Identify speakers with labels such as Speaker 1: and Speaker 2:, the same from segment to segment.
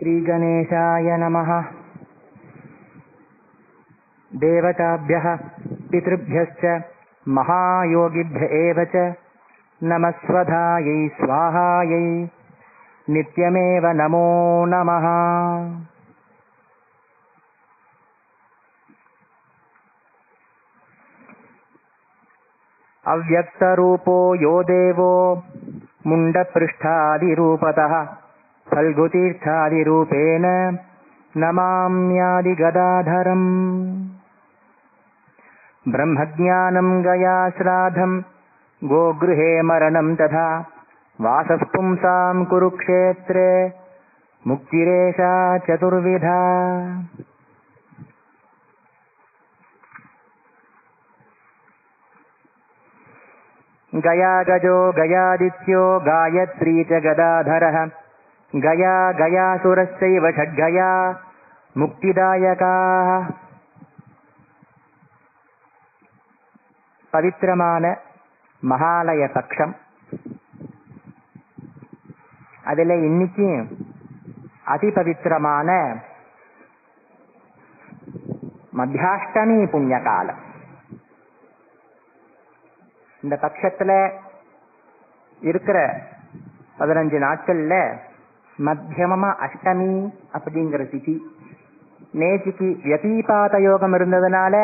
Speaker 1: श्रीगणेशाय नमः। देवताभ्यः पितृभ्यश्च महायोगिभ्य एव च नमस्वधायै स्वाहायै नित्यमेव नमो नमः। अव्यक्तरूपो यो देवो मुण्डपृष्ठादिरूपतः फल्गुतीर्थादिरूपेण नमाम्यादिगदाधरम्। ब्रह्मज्ञानं गयाश्राद्धं गोगृहे मरणं तथा वासः पुंसां कुरुक्षेत्रे मुक्तिरेषा चतुर्विधा। गया गजो गयादित्यो गायत्री च गदाधरः गया गयासुरश्चैव षड्गया मुक्तिदायकाः। பவித்திரமான மகாலய பட்சம். அதில் இன்னைக்கு அதிபவித்திரமான மத்தியாஷ்டமி புண்ணிய காலம். இந்த பட்சத்துல இருக்கிற 15 நாட்கள்ல மத்தியமமா அஷ்டமி அப்படிங்கிற திதி. நேற்றுக்கு யதீபாத யோகம் இருந்ததுனால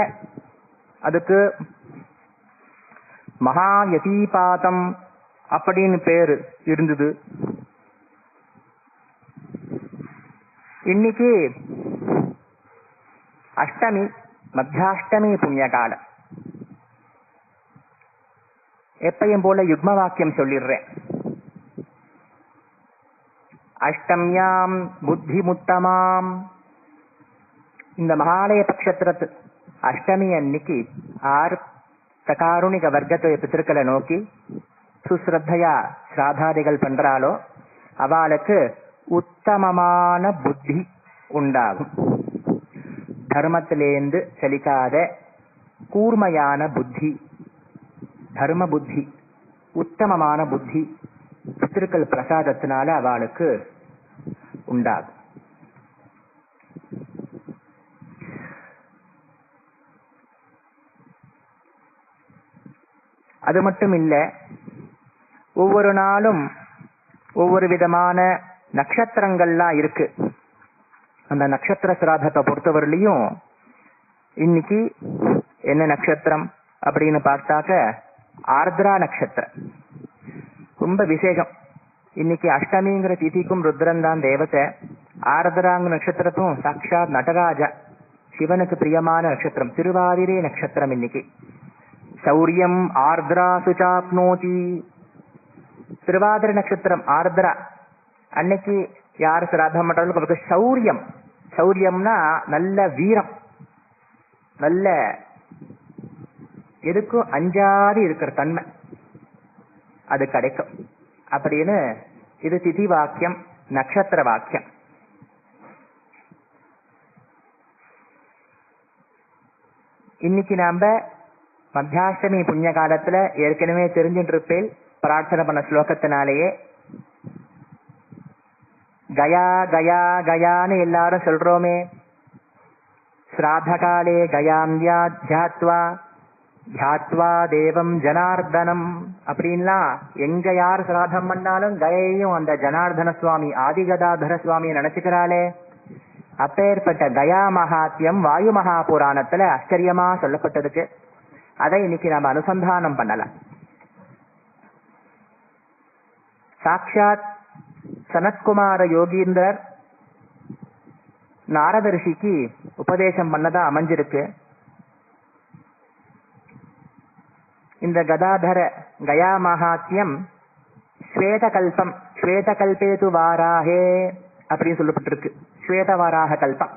Speaker 1: அதுக்கு மகா யதீபாதம் அப்படின்னு பேரு இருந்தது. இன்னைக்கு அஷ்டமி, மத்தியாஷ்டமி புண்ணிய காலம். எப்பயும் போல யுக்ம வாக்கியம் சொல்லிடுறேன். அஷ்டம்யாம் புத்தி முத்தமாம். இந்த மகாலய பட்சத்திரத்து அஷ்டமி அன்னைக்கு 6 சகாருணிக வர்க்கத்துவ பித்திருக்களை நோக்கி சுஸ்ரத்தையா ஸ்ராதாதிகள் பண்றாலோ அவளுக்கு உத்தமமான புத்தி உண்டாகும். தர்மத்திலேந்து செலிக்காத கூர்மையான புத்தி, தர்ம புத்தி, உத்தமமான புத்தி பித்திருக்கள் பிரசாதத்தினால அவளுக்கு உண்டாகும். அது மட்டும் இல்ல, ஒவ்வொரு நாளும் ஒவ்வொரு விதமான நட்சத்திரங்கள்லாம் இருக்கு. அந்த நட்சத்திர சிராதத்தை பொறுத்தவரையிலையும் இன்னைக்கு என்ன நட்சத்திரம் அப்படின்னு பார்த்தாக்க ஆர்திரா நட்சத்திரம் ரொம்ப விசேஷம். இன்னைக்கு அஷ்டமிங்கிற திதிக்கும் ருத்ரன் தான் தேவதை. ஆர்திராங்க நட்சத்திரத்தும் சாட்சாத் நடராஜா சிவனுக்கு பிரியமான நட்சத்திரம் திருவாதிரை நட்சத்திரம். இன்னைக்கு சௌரியம் ஆர்திரா சுச்சாப்னோதி. திருவாதிரை நட்சத்திரம் ஆர்திரா அன்னைக்கு யார் சிராதம் பண்றாலும் அவருக்கு சௌரியம். சௌரியம்னா நல்ல வீரம், நல்ல எதுக்கும் அஞ்சாதி இருக்கிற தன்மை அது கிடைக்கும் அப்படின்னு இது திதி வாக்கியம், நட்சத்திர வாக்கியம். இன்னைக்கு நாம மத்தியாஷ்டமி புண்ணிய காலத்துல ஏற்கனவே தெரிஞ்சுட்டு இருப்பேன் பிரார்த்தனை பண்ண ஸ்லோகத்தினாலேயே கயா கயா கயான்னு எல்லாரும் சொல்றோமே. ஸ்ராத்த காலே கயாம்யா தியாத்வா தியாத்வா தேவம் ஜனார்தனம் அப்படின்லாம் எங்க யார் சிராதம் பண்ணாலும் கயையும் அந்த ஜனார்தன சுவாமி ஆதிகதாதர சுவாமியை நினைச்சுக்கிறாளே. அப்பேற்பட்ட கயா மகாத்யம் வாயு மகா புராணத்துல ஆச்சரியமா சொல்லப்பட்டிருக்கு. அதை இன்னைக்கு நாம அனுசந்தானம் பண்ணலாம். சாட்சாத் சனத்குமார யோகீந்திரர் நாரத ரிஷிக்கு உபதேசம் பண்ணதா அமைஞ்சிருக்கு. இந்த கதாதர கயா மகாத்யம் ஸ்வேதகல்பம், ஸ்வேதகல்பேது வாராஹே அப்படின்னு சொல்லப்பட்டிருக்கு. ஸ்வேதவாராக கல்பம்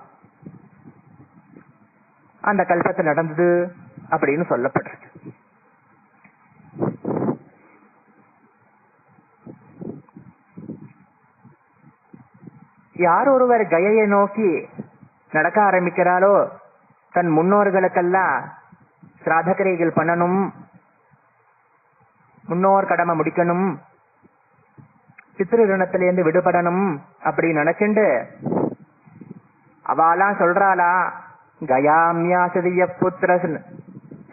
Speaker 1: அந்த கல்பத்தில் நடந்தது அப்படின்னு சொல்லப்பட்டிருக்கு. யார் ஒருவர் கயையை நோக்கி நடக்க ஆரம்பிக்கிறாளோ தன் முன்னோர்களுக்கெல்லாம் சிராதகிரைகள் பண்ணணும், முன்னோர் கடமை முடிக்கணும், பித்ரு ரிணத்திலேருந்து விடுபடணும் அப்படின்னு நினைச்சுண்டு அவாலாம் சொல்றாளா, கயாம்யாசதிய புத்திர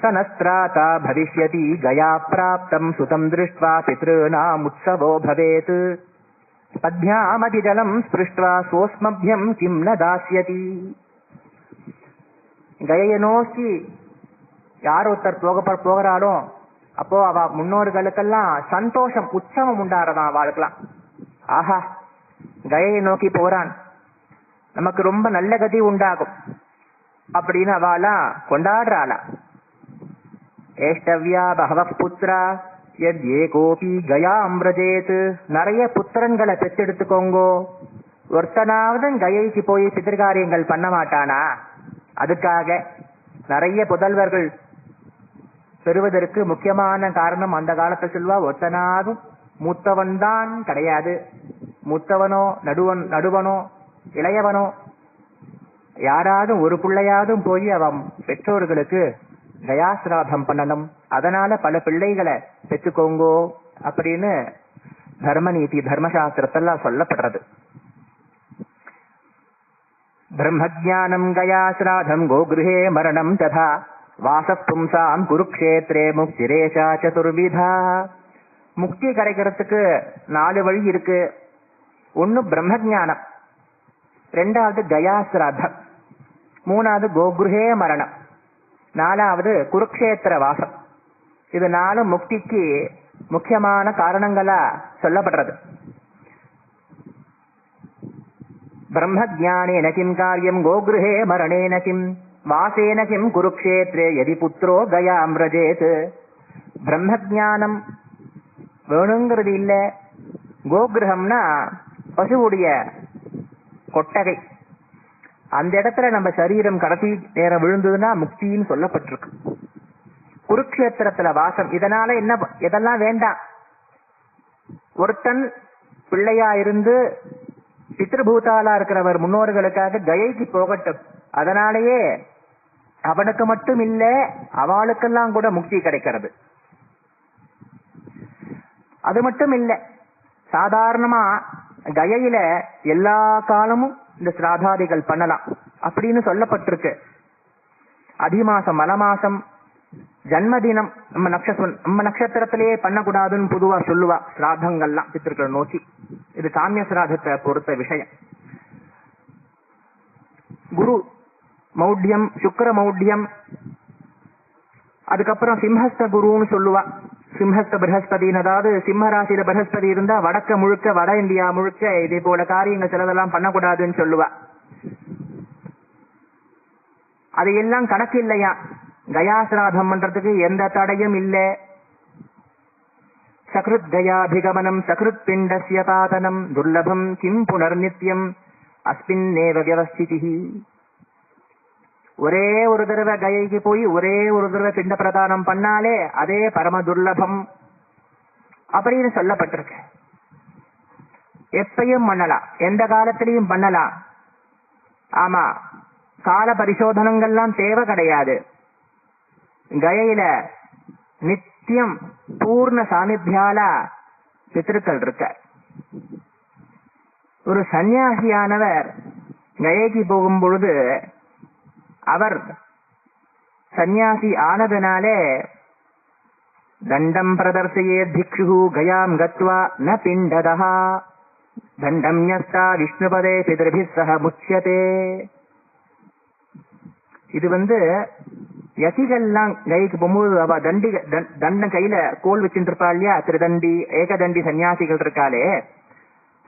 Speaker 1: சனஸ்திராதா பவிஷ்யதி கயா பிராப்தம் சுதம் திருஷ்ட்வா பித்ருநாம் உற்சவோ பவேத் பத்யாமதி ஜலம் ஸ்பிருஷ்ட்வா சோஸ்மப்யம் கிம் ந தாஸ்யதி. கயையை நோக்கி யார் ஒருத்தர் போகிறாளோ அப்போ அவ முன்னோர்களுக்கெல்லாம் சந்தோஷம் உற்சவம் உண்டாறதான் அவளுக்கெல்லாம். ஆஹா, கயையை நோக்கி போறான், நமக்கு ரொம்ப நல்ல கதி உண்டாகும் அப்படின்னு அவளா கொண்டாடுறாளா. ஏஷ்டவ்யா பகவ புத்திரா யத் ஏகோபி கயா அம்ரஜேத். நிறைய புத்திரன்களை பெற்றெடுத்துக்கோங்கோ. ஒருத்தனாவது கயைக்கு போய் பிதிர்காரியங்கள் பண்ண மாட்டானா? அதுக்காக நிறைய புதல்வர்கள் பெறுவதற்கு முக்கியமான காரணம் அந்த காலத்தை சொல்வா, ஒருத்தனாகும் மூத்தவன் தான் கிடையாது. மூத்தவனோ நடுவனோ இளையவனோ யாராவது ஒரு பிள்ளையாவது போய் அவன் பெற்றோர்களுக்கு கயாசிராதம் பண்ணணும். அதனால பல பிள்ளைகளை பெற்றுக்கோங்கோ அப்படின்னு தர்மநீதி தர்மசாஸ்திரத்தெல்லாம் சொல்லப்படுறது. பிரம்மஜானம் கயாசிராதம் கோகிருஹே மரணம் ததா வாசப் பும்சாம் குருக்ஷேத்ரே முக்திரேஷா சதுர்விதா. முக்தி கிடைக்கிறதுக்கு 4 வழி இருக்கு. ஒன்னு பிரம்மஜானம், 2வது கயாசிராதம், 3வது கோகிருஹே மரணம், 4வது குருக்ஷேத்திர வாசம். இது 4 முக்திக்கு முக்கியமான காரணங்களா சொல்லப்படுறது. பிரம்மஜானேன கிம் காரியம் கோகிருஹே மரணேன கிம் வாசேன கிம் குருக்ஷேத்ரே யதி புத்ரோ கயாம் ரஜேத். பிரம்மஜானம் வேணுங்கிறது இல்ல. கோகிரகம்னா பசுவுடைய கொட்டகை. அந்த இடத்துல நம்ம சரீரம் கடைசி நேரம் விழுந்ததுன்னா முக்தின்னு சொல்லப்பட்டிருக்கு. குருக்ஷேத்திரத்துல வாசம். இதனால என்ன, இதெல்லாம் வேண்டாம். ஒருத்தன் பிள்ளையா இருந்து பித்ருபூதாலா இருக்கிறவர் முன்னோர்களுக்காக கயைக்கு போகட்டும். அதனாலேயே அவனுக்கு மட்டும் இல்ல, அவளுக்கெல்லாம் கூட முக்தி கிடைக்கிறது. அது மட்டும் இல்ல, சாதாரணமா கயையில எல்லா காலமும் இந்த சிராதாதிகள் பண்ணலாம் அப்படின்னு சொல்லப்பட்டிருக்கு. அதிமாசம், மலமாசம், ஜன்மதினம் நம்ம நட்சத்திரத்திலேயே பண்ணக்கூடாதுன்னு பொதுவா சொல்லுவா சிராதங்கள்லாம் பித்திருக்களை நோக்கி. இது காமிய சிராதத்தை பொறுத்த விஷயம். குரு மௌட்யம், சுக்கர மௌட்யம், அதுக்கப்புறம் சிம்ஹஸ்த குருன்னு சொல்லுவா. சிம்ஹஸ்த பிரகஸ்பதினு, அதாவது சிம்ம ராசியில பிரகஸ்பதி இருந்தா வடக்க முழுக்க, வட இந்தியா முழுக்க இதே போல காரியங்கள் சிலதெல்லாம் பண்ணக்கூடாதுன்னு சொல்லுவா. அதையெல்லாம் கணக்கு இல்லையா. கயாசிராதம் பண்றதுக்கு எந்த தடையும் இல்ல. சக்ருத் கயாபிகமனம் சக்ருத் பிண்டஸ்ய பாதனம் துர்லபம் கிம் புனர்நித்யம் அஸ்மின்னேவ வியவஸ்திதி. ஒரே ஒரு தடவை கயைக்கு போய் ஒரே ஒரு தடவை பிண்ட பிரதானம் பண்ணாலே அதே பரம துர்லபம் அப்படின்னு சொல்லப்பட்டிருக்கு. எப்பையும் பண்ணலாம், எந்த காலத்திலையும் பண்ணலாம். ஆமா, கால பரிசோதனங்கள்லாம் தேவை கிடையாது. கயையில நித்தியம் பூர்ண சாநித்தியால பித்திருக்கள் இருக்க. ஒரு சன்னியாசியானவர் கயைக்கு போகும் பொழுது அவர் சன்னியாசி ஆனதுனாலே தண்டம் பிரதர்சயே பிக்ஷு கயாம் கத்வா ந பிண்டதஹ தண்டம் யஸ்தா விஷ்ணுபதே பிதர்பிஸ் சஹ முச்யதே. இது யதிகள்லாம் கைக்கு போகும்போது அவ தண்டம் கையில கோல் வச்சுட்டு இருப்பா இல்லையா, திருதண்டி ஏகதண்டி சன்னியாசிகள் இருக்காளே,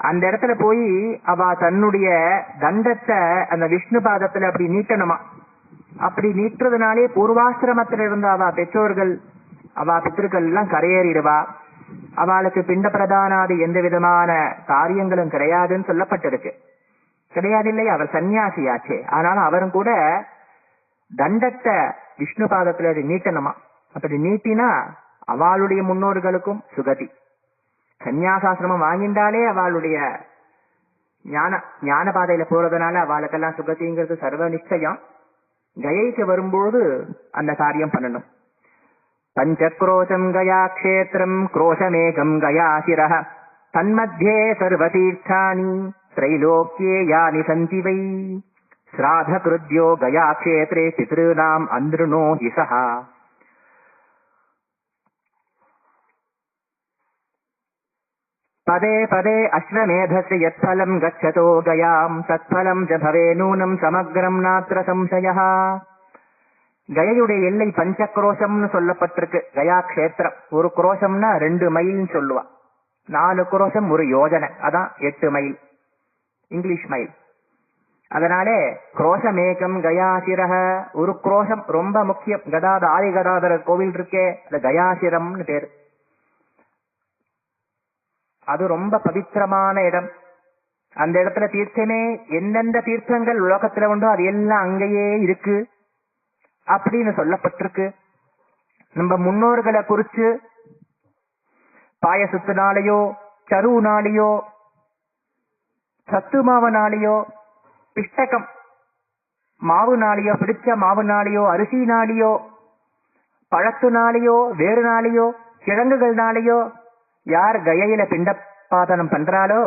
Speaker 1: அந்த இடத்துல போய் அவ தன்னுடைய தண்டத்தை அந்த விஷ்ணு பாதத்துல அப்படி நீட்டணுமா. அப்படி நீட்டுறதுனாலே பூர்வாசிரமத்துல இருந்த அவ பெற்றோர்கள், அவ பித்திருக்கள் எல்லாம் கரையேறிடுவா. அவளுக்கு பிண்ட பிரதானாதி எந்த விதமான காரியங்களும் கிடையாதுன்னு சொல்லப்பட்டிருக்கு. கிடையாது இல்லையா, அவர் சன்னியாசியாச்சே. ஆனாலும் அவரும் கூட தண்டத்தை விஷ்ணு பாதத்துல நீட்டணுமா. அப்படி நீட்டினா அவளுடைய முன்னோர்களுக்கும் சுகதி. சன்னியாசாசிரமம் வாங்கிண்டாலே அவளுடைய ஞான பாதையில போறதுனால அவளுக்கெல்லாம் சுகதிங்கிறது சர்வ நிச்சயம். கயைக்கு வரும்போது அந்த காரியம் பண்ணணும். பஞ்சக்ரோஷம் கயா கஷேத்திரம் குரோஷமேகம் கயா சிரஹ தன்மத்தியே சர்வதீர்த்தானி திரைலோக்கியே யானி சந்தி வை ஸ்ராத கிருத்யோ கயா க்ஷேத்ரே பித்ருநாம் அந்ருணோ ஹிசஹா. பதே பதே அஸ்வமேதஸ்ய யத்ஃபலம் கச்சதோ கயாம் தத்ஃபலம் ச பவே நூனம் சமக்ரம் நாத்ர சம்சயः. கயையுடைய எல்லை பஞ்சக்ரோஷம்னு சொல்லப்பட்டிருக்கு. கயா க்ஷேத்திரம் ஒரு குரோஷம்னா 2 மைல்னு சொல்லுவா. 4 குரோஷம் ஒரு யோஜனை, அதான் 8 மைல் இங்கிலீஷ் மைல். அதனாலே குரோஷமேகம் கயாசிரஹ, ஒரு குரோஷம் ரொம்ப முக்கியம். ஆதி கதாதரர் கோவில் இருக்கே, அது கயாசிரம்னு பேரு. அது ரொம்ப பவித்திரமான இடம். அந்த இடத்துல தீர்த்தமே எந்தெந்த தீர்த்தங்கள் உலகத்துல உண்டோ அது எல்லாம் அங்கேயே இருக்கு அப்படின்னு சொல்லப்பட்டிருக்கு. நம்ம முன்னோர்களை குறிச்சு பாயசத்தினாலேயோ சருனாலேயோ சத்து மாவுனாலேயோ பிஷ்டகம் மாவுனாலேயோ பிடிச்ச மாவுனாலேயோ அரிசினாலேயோ பழத்துனாலேயோ வேறு நாளையோ கிழங்குகள்னாலேயோ யார் கயையில பிண்டபாதனம் பண்றாளோ,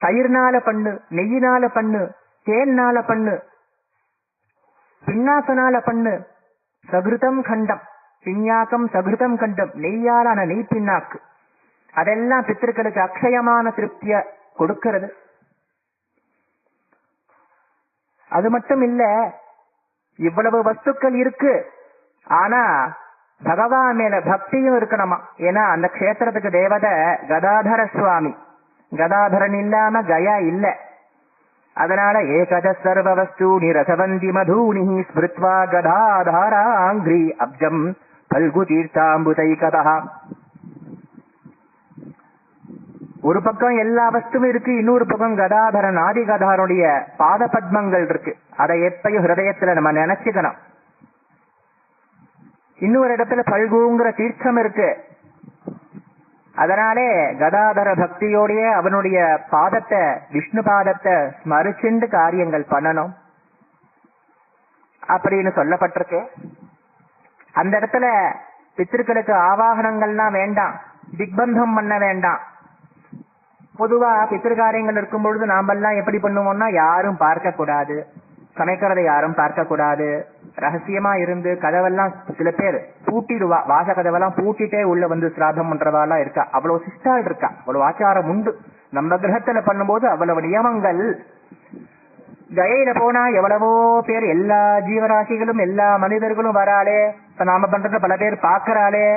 Speaker 1: தயிர்னால பண்ணு, நெய்யினால பண்ணு, தேன்னால பண்ணு, பின்னாசனால பண்ணு, சகிருதம் கண்டம் பிஞ்ஞாக்கம் சகிருதம் கண்டம் நெய்யாலான நெய் பின்னாக்கு, அதெல்லாம் பித்திருக்களுக்கு அக்ஷயமான திருப்திய கொடுக்கிறது. அது மட்டும் இல்ல, இவ்வளவு வஸ்துக்கள் இருக்கு, ஆனா பகவான் மேல பக்தியும் இருக்கணுமா. ஏன்னா அந்த க்ஷேத்திரத்துக்கு தேவதை கதாதர சுவாமி. கதாதரன் இல்லாம கயா இல்ல. அதனால ஏகத சர்வ வஸ்து நிரசவந்தி மதூனி ஸ்மிருத்வா கதாதாராங்கிரி அப்ஜம் பல்கு தீர்த்தாம்புதை கதா. ஒரு பக்கம் எல்லா வஸ்துவும் இருக்கு, இன்னொரு பக்கம் கதாதரன் ஆதி கதாருடைய பாத பத்மங்கள் இருக்கு. அதை எப்பயும் ஹிருதயத்துல நம்ம நினைச்சுக்கணும். இன்னொரு இடத்துல பல்குங்கிற தீர்த்தம் இருக்கு. அதனாலே கதாதர பக்தியோடைய அவனுடைய பாதத்தை, விஷ்ணு பாதத்தை ஸ்மரிச்சுண்டு காரியங்கள் பண்ணணும் அப்படின்னு சொல்லப்பட்டிருக்கு. அந்த இடத்துல பித்திருக்களுக்கு ஆவாகனங்கள்லாம் வேண்டாம், திக்பந்தம் பண்ண வேண்டாம். பொதுவா பித்திருக்காரியங்கள் இருக்கும் பொழுது நாமெல்லாம் எப்படி பண்ணுவோம்னா, யாரும் பார்க்க கூடாது, சமைக்கிறதை யாரும் பார்க்க கூடாது, ரகசியமா இருந்து கதவெல்லாம் சில பேர் பூட்டிடுவா, வாச கதவெல்லாம் பூட்டிட்டே உள்ள வந்து சிராதம் பண்றவாலாம் இருக்கா. அவ்வளவு சிஸ்டால் இருக்கா, அவ்வளவு ஆச்சாரம் உண்டு. நம்ம கிரகத்துல பண்ணும்போது அவ்வளவு நியமங்கள். கயையில போனா எவ்வளவோ பேர், எல்லா ஜீவராசிகளும் எல்லா மனிதர்களும் வராளே, இப்ப நாம பண்றத பல பேர் பாக்குறாளே,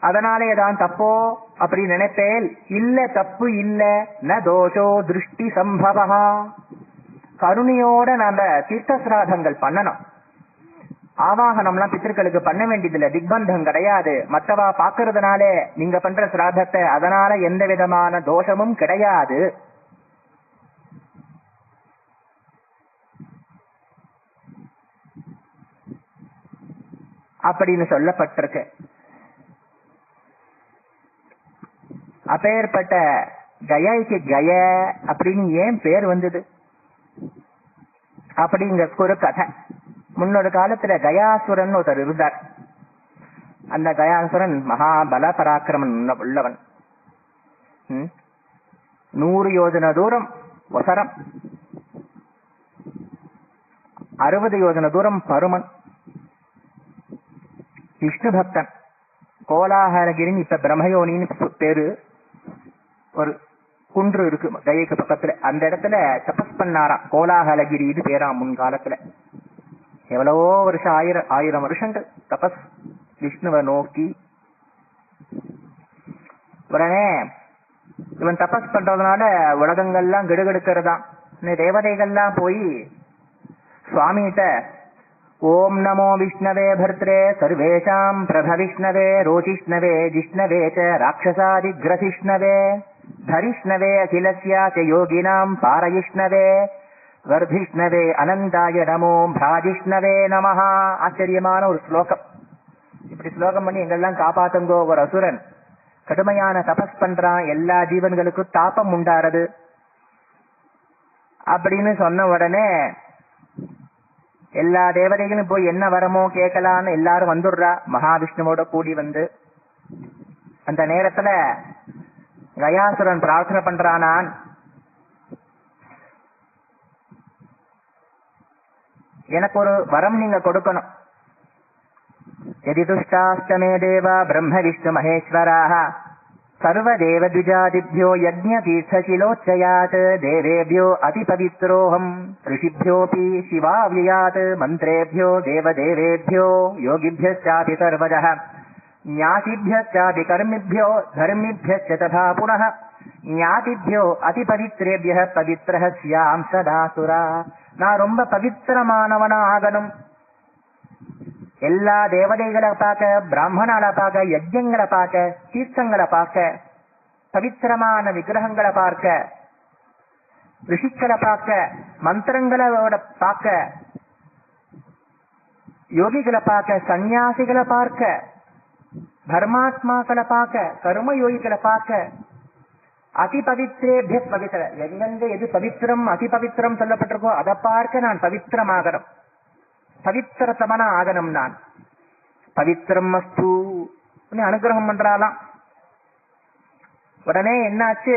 Speaker 1: அதனாலே தான் தப்போ அப்படி நினைப்பேன். இல்ல, தப்பு இல்ல. ந தோஷோ திருஷ்டி சம்பவா. கருணையோட நாம தீர்த்த சிராதங்கள் பண்ணணும். ஆவாகனம்லாம் பித்திருக்களுக்கு பண்ண வேண்டியதில்லை, திக்பந்தம் கிடையாது. மற்றவா பாக்குறதுனால நீங்க பண்ற சிராதத்தை அதனால எந்த விதமான தோஷமும் கிடையாது. அப்படின்னு சொல்லப்பட்டிருக்கு. அப்பேற்பட்ட கயாய்க்கு கய அப்படின்னு ஏன் பேர் வந்தது அப்படிங்கிற ஒரு கதை. முன்னொரு காலத்துல கயாசுரன் ஒருத்தர் இருந்தார். அந்த கயாசுரன் மகாபல பராக்கிரமன் உள்ளவன். 100 யோஜன தூரம் ஒசரம், 60 யோஜன தூரம் பருமன், விஷ்ணு பக்தன். கோலாகலகிரின்னு இப்ப பிரம்மயோனின்னு பேரு ஒரு குன்று இருக்கு கயைக்கு பக்கத்துல. அந்த இடத்துல தபஸ் பண்ணாராம். கோலாகலகிரி இது பேராம் முன்காலத்துல. எவ்வளவோ வருஷம், ஆயிரம் வருஷங்கள் தபஸ் விஷ்ணுவை நோக்கி. உடனே இவன் தபஸ் பண்றதுனால உலகங்கள்லாம் கெடுகெடுக்கிறதா. தேவதைகள்லாம் போய் சுவாமிகிட்ட ஓம் நமோ விஷ்ணவே பர்த்ரே சர்வேஷாம் பிரபவிஷ்ணவே ரோஜிஷ்ணவே ஜிஷ்ணவே ச ராட்சசாதி கிரசிஷ்ணவே தரிஷ்ணவே அகிலஸ்யாச யோகினாம் பாரயிஷ்ணவே வர்திஷ்ணவே அனந்தாய நமோ பிராஜிஷ்ணவே நமஹா. ஆச்சரியமான ஒரு ஸ்லோகம். இப்படி ஸ்லோகம் பண்ணி எங்கெல்லாம் காப்பாத்துங்கோ. ஒரு அசுரன் கடுமையான தபஸ் பண்றான், எல்லா ஜீவன்களுக்கும் தாபம் உண்டாறது அப்படின்னு சொன்ன உடனே எல்லா தேவதைகளும் போய் என்ன வரமோ கேட்கலான்னு எல்லாரும் வந்துடுறா. மகாவிஷ்ணுவோட கூடி வந்து அந்த நேரத்துல கயாசுரன் பிரார்த்தனை பண்றானான், எனக்கு ஒரு வரம் நீங்க கொடுக்கணும். யதி துஷ்டாஸ்தமே தேவா பிரம்ம விஷ்ணு மகேஸ்வராः சர்வதேவ த்விஜாதிभ्यो யஜ்ஞதீர்த்தசிலோச்சயாத் தேவேभ्यो அதிபவித்ரோஹம் ऋषिभ्योऽपि शिवाव्ययात् मन्त्रेभ्यो देवदेवेभ्यो योगिभ्यश्चापि सर्वजः ஞாதிभ्यश्चापि कर्मिभ्यो धर्मिभ्यश्च तथा पुनः ஞாதிभ्यो அதிபவித்ரேभ्यः பவித்ரः ஸ்யாம் சதா சுரா. நான் ரொம்ப பவித்திரமானவனா ஆகணும். எல்லா தேவதைகளை பார்க்க, பிராமணால பார்க்க, யஜ்யங்களை பார்க்க, தீர்த்தங்களை பார்க்க, பவித்திரமான விக்கிரகங்களை பார்க்க, ரிஷிக்களை பார்க்க, மந்திரங்களோட பார்க்க, யோகிகளை பார்க்க, சன்னியாசிகளை பார்க்க, தர்மாத்மாக்களை பார்க்க, கர்ம யோகிகளை பார்க்க, அதிபவித்ரேபிய பவித்திர, எங்கெங்க எது பவித்திரம் அதிபவித்திரம் சொல்லப்பட்டிருக்கோ அதை பார்க்க நான் பவித்திரமாகணும், பவித்திரத்தமனா ஆகணும். நான் பவித்திரம் அஸ்து அனுகிரகம் பண்றாலாம். உடனே என்னாச்சு,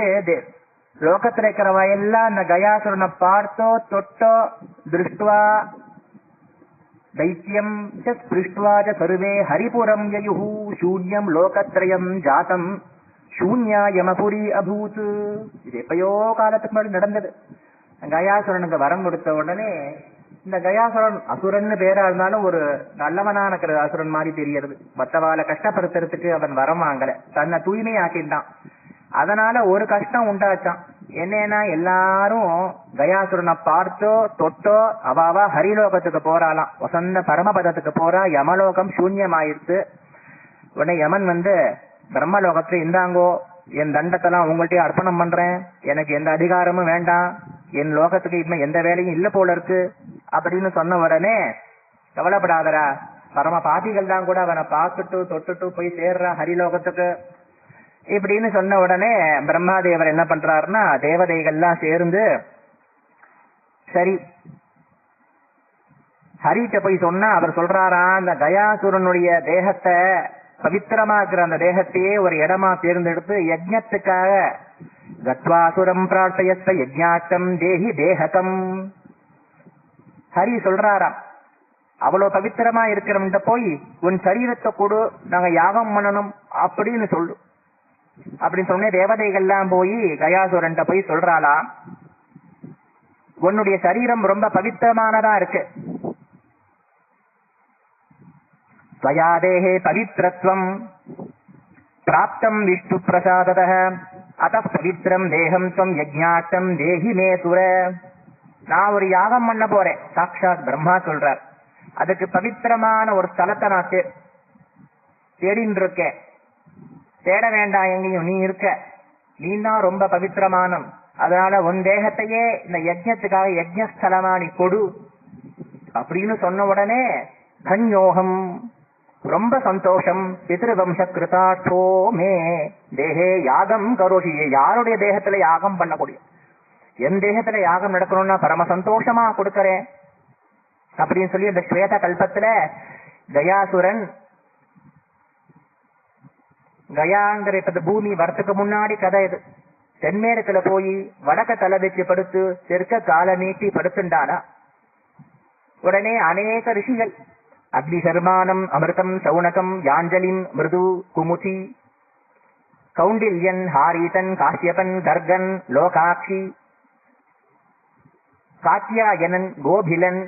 Speaker 1: லோகத்துல இருக்கிறவ எல்லாம் அந்த கயாசுரனை பார்த்தோ தொட்டோ திருஷ்டுவா தைத்தியம் ஸ்பிருஷ்டுவா சர்வே ஹரிபுரம் யயுஹு சூன்யம் லோகத்ரயம் ஜாதம் சூன்யா யமபுரி அபூத். இது எப்பயோ காலத்துக்கு முன்னாடி நடந்தது. கயாசுரனுக்கு வரம் கொடுத்த உடனே இந்த கயாசுரன் அசுரன் பேரா இருந்தாலும் ஒரு நல்லவனான அசுரன் மாதிரி தெரியறது. மற்றவாளை கஷ்டப்படுத்துறதுக்கு அவன் வரம் வாங்கல, தன்னை தூய்மையாக்கிட்டான். அதனால ஒரு கஷ்டம் உண்டாச்சான். என்னன்னா எல்லாரும் கயாசுரனை பார்த்தோ தொட்டோ அவாவா ஹரிலோகத்துக்கு போறாளாம், வசந்த பரமபதத்துக்கு போறா. யமலோகம் சூன்யமாயிருச்சு. உடனே யமன் பிரம்மலோகத்துல இந்தாங்கோ என் தண்டத்தெல்லாம் உங்கள்கிட்ட அர்ப்பணம் பண்றேன், எனக்கு எந்த அதிகாரமும் வேண்டாம், என் லோகத்துக்கு இன்னும் எந்த வேலையும் இல்ல போல இருக்கு அப்படின்னு சொன்ன உடனே, கவலைப்படாதரா, பரம பாபிகள் தான் கூட அவனை பார்த்துட்டு தொட்டுட்டு போய் சேர்றா ஹரிலோகத்துக்கு இப்படின்னு சொன்ன உடனே பிரம்மாதேவர் என்ன பண்றாருன்னா, தேவதைகள்லாம் சேர்ந்து சரி ஹரிட்ட போய் சொன்னா, அவர் சொல்றாரா அந்த கயாசுரனுடைய தேகத்தை பவித்திரமா இருக்கிற அந்த தேகத்தையே ஒரு இடமா தேர்ந்தெடுத்து யஜ்ஞத்துக்காக கத்வாசுரம் பிரார்த்தயஸ்த யஜ்ஞாட்டம் தேஹி தேககம். ஹரி சொல்றாராம், அவ்வளவு பவித்திரமா இருக்கிறவன்ட்ட போய் உன் சரீரத்தை கொடு, நாங்க யாகம் பண்ணணும் அப்படின்னு சொல்லு அப்படின்னு சொன்னே. தேவதைகள்லாம் போய் கயாசுரன்ட்ட போய் சொல்றாளாம், உன்னுடைய சரீரம் ரொம்ப பவித்திரமானதா இருக்கு, ஸ்வயாதேஹே பவித்ரத்வம் பிராப்தம் விஷ்ணு பிரசாததः அத பவித்ரம் தேகம் துவம் யஜ்ஞாட்டம் தேஹி மே சுர. நான் ஒரு யாகம் பண்ண போறேன், சாட்சாத் பிரம்மா சொல்றார். அதுக்கு பவித்திரமான ஒரு ஸ்தலத்தை நான் தேடின்னு இருக்கேன். தேட வேண்டாம் எங்கேயும், நீ இருக்க, நீ தான் ரொம்ப பவித்திரமானம். அதனால உன் தேகத்தையே இந்த யஜ்ஞத்துக்காக யஜ்ஞஸ்தலமா நீ கொடு அப்படின்னு சொன்ன உடனே தன்யோகம் ரொம்ப சந்தோஷம். பித்ருவம்ச கிருதார்த்தோ மே தேகே யாகம் கரோஷி. யாருடைய தேகத்துல யாகம் பண்ணக்கூடிய, என் தேகத்துல யாகம் நடக்கணும்னா பரம சந்தோஷமா கொடுக்கறேன் அப்படின்னு சொல்லி இந்த ஸ்வேத கல்பத்துல கயாசுரன், கயாங்கிற இப்ப பூமி வரத்துக்கு முன்னாடி கதை இது, தென்மேற்குல போய் வடக்க தலை வச்சு படுத்து தெற்க கால நீட்டி படுத்துண்டானா. உடனே அநேக ரிஷிகள் அக்னி சர்மானம் அமிர்தம் சௌனகம் யாஞ்சலின் மிருது குமுதி கௌண்டில்யன் ஹாரீதன் காஷ்யபன் கர்கன் லோகாட்சி காத்யாயனன் கோபிலன்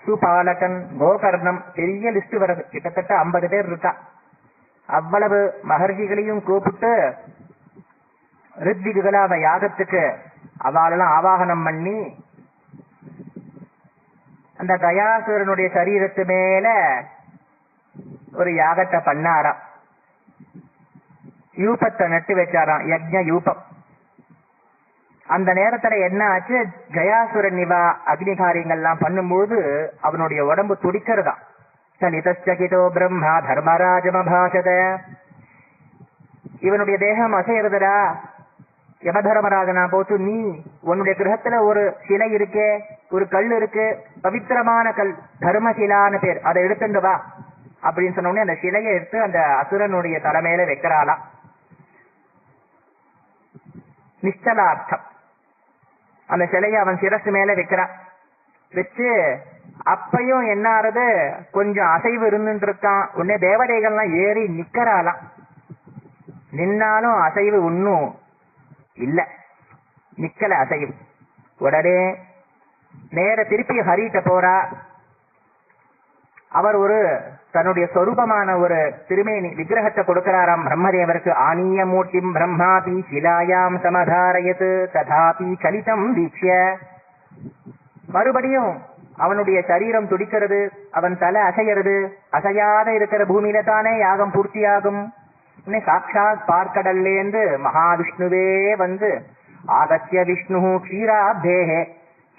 Speaker 1: சுபாலகன் கோகர்ணம், பெரிய லிஸ்ட் வருது. கிட்டத்தட்ட 50 பேர் இருக்கா. அவ்வளவு மகர்ஷிகளையும் கூப்பிட்டு ரித்விகுகளை அவ யாகத்துக்கு அவளெல்லாம் ஆவாகனம் பண்ணி அந்த கயாசுரனுடைய சரீரத்து மேல ஒரு யாகத்தை பண்ணாராம். யூபத்தை நட்டு வச்சாராம், யஜ்ஞ யூபம். அந்த நேரத்துல என்ன ஆச்சு, கயாசுரன் இவா அக்னி காரியங்கள்லாம் பண்ணும்போது அவனுடைய உடம்பு துடிக்கிறதா. சனிதோ பிரம்மா தர்மராஜமபாஷத, இவனுடைய தேகம் அசைறதுடா. யமதர்மராஜனா போச்சு, நீ உன்னுடைய கிரகத்துல ஒரு சிலை இருக்கே, ஒரு கல் இருக்கு, பவித்திரமான கல், தர்மசிலான்னு பேர், அதை எடுத்துட்டு வா அப்படின்னு சொன்ன உடனே அந்த சிலையை எடுத்து அந்த அசுரனுடைய தலைமையில வைக்கிறாளாம். நிச்சலார்த்தம். அந்த சிலையை அவன் சிரசு மேல வைக்கிறான். வச்சு அப்பையும் என்ன ஆறுது, கொஞ்சம் அசைவு இருந்துட்டு இருக்கான். உடனே தேவதைகள்லாம் ஏறி நிக்கறாலாம். நின்னாலும் அசைவு ஒன்னும் இல்ல, நிக்கல அசைவு. உடனே நேர திருப்பி ஹரிட்ட போறா. அவர் ஒரு தன்னுடைய சொரூபமான ஒரு திருமேனி விக்கிரகத்தை கொடுக்கிறாராம் பிரம்மதேவருக்கு. ஆனிய மூர்த்திம் பிரம்மாபி சிலாயாம் சமதாரயத் ததாபி சலிதம் தீக்ஷ்ய. மறுபடியும் அவனுடைய சரீரம் துடிக்கிறது, அவன் தலை அசைகிறது. அசையாத இருக்கிற பூமியில தானே யாகம் பூர்த்தியாகும். சாட்சாத் பார்க்கடல்லேந்து மகாவிஷ்ணுவே வந்து ஆகத்ய விஷ்ணு க்ஷீராப்தேஹே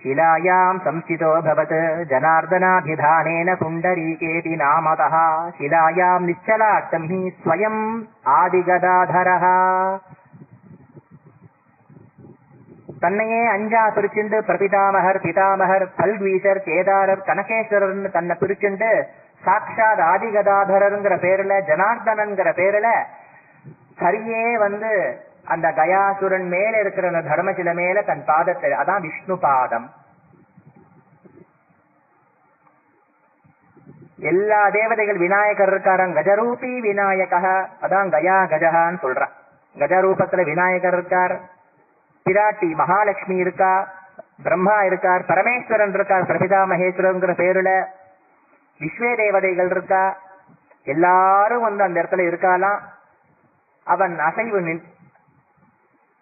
Speaker 1: शिलायां संस्थितो भवत् जनार्दनाभिधानेन पुण्डरीकेति नामतः शिलायां निश्चलार्थं हि स्वयम् आदिगदाधरः. தன்னையே அஞ்சா பிரிச்சுண்டு பிரபிதாமகர் பிதாமகர் பல்வீசர் கேதாரர் கனகேஸ்வரர்னு தன்னை பிரிச்சுண்டு சாட்சாத் ஆதிகதாதரருங்கிற பேருல ஜனார்தனன்கிற பேருல சரியே வந்து அந்த கயாசுரன் மேல இருக்கிற அந்த தர்மசில மேல தன் பாதத்தை, அதான் விஷ்ணு பாதம். எல்லா தேவதைகள் விநாயகர் இருக்காரன், கஜரூபி விநாயக, அதான் கயா கஜகான்னு சொல்றான். கஜரூபத்துல விநாயகர் இருக்கார், பிராட்டி மகாலட்சுமி இருக்கா, பிரம்மா இருக்கார், பரமேஸ்வரன் இருக்கார் பிரபிதா மகேஸ்வரங்கிற பேருல, விஸ்வே தேவதைகள் இருக்கா. எல்லாரும் வந்து அந்த இடத்துல இருக்காலாம். அவன் அசைவு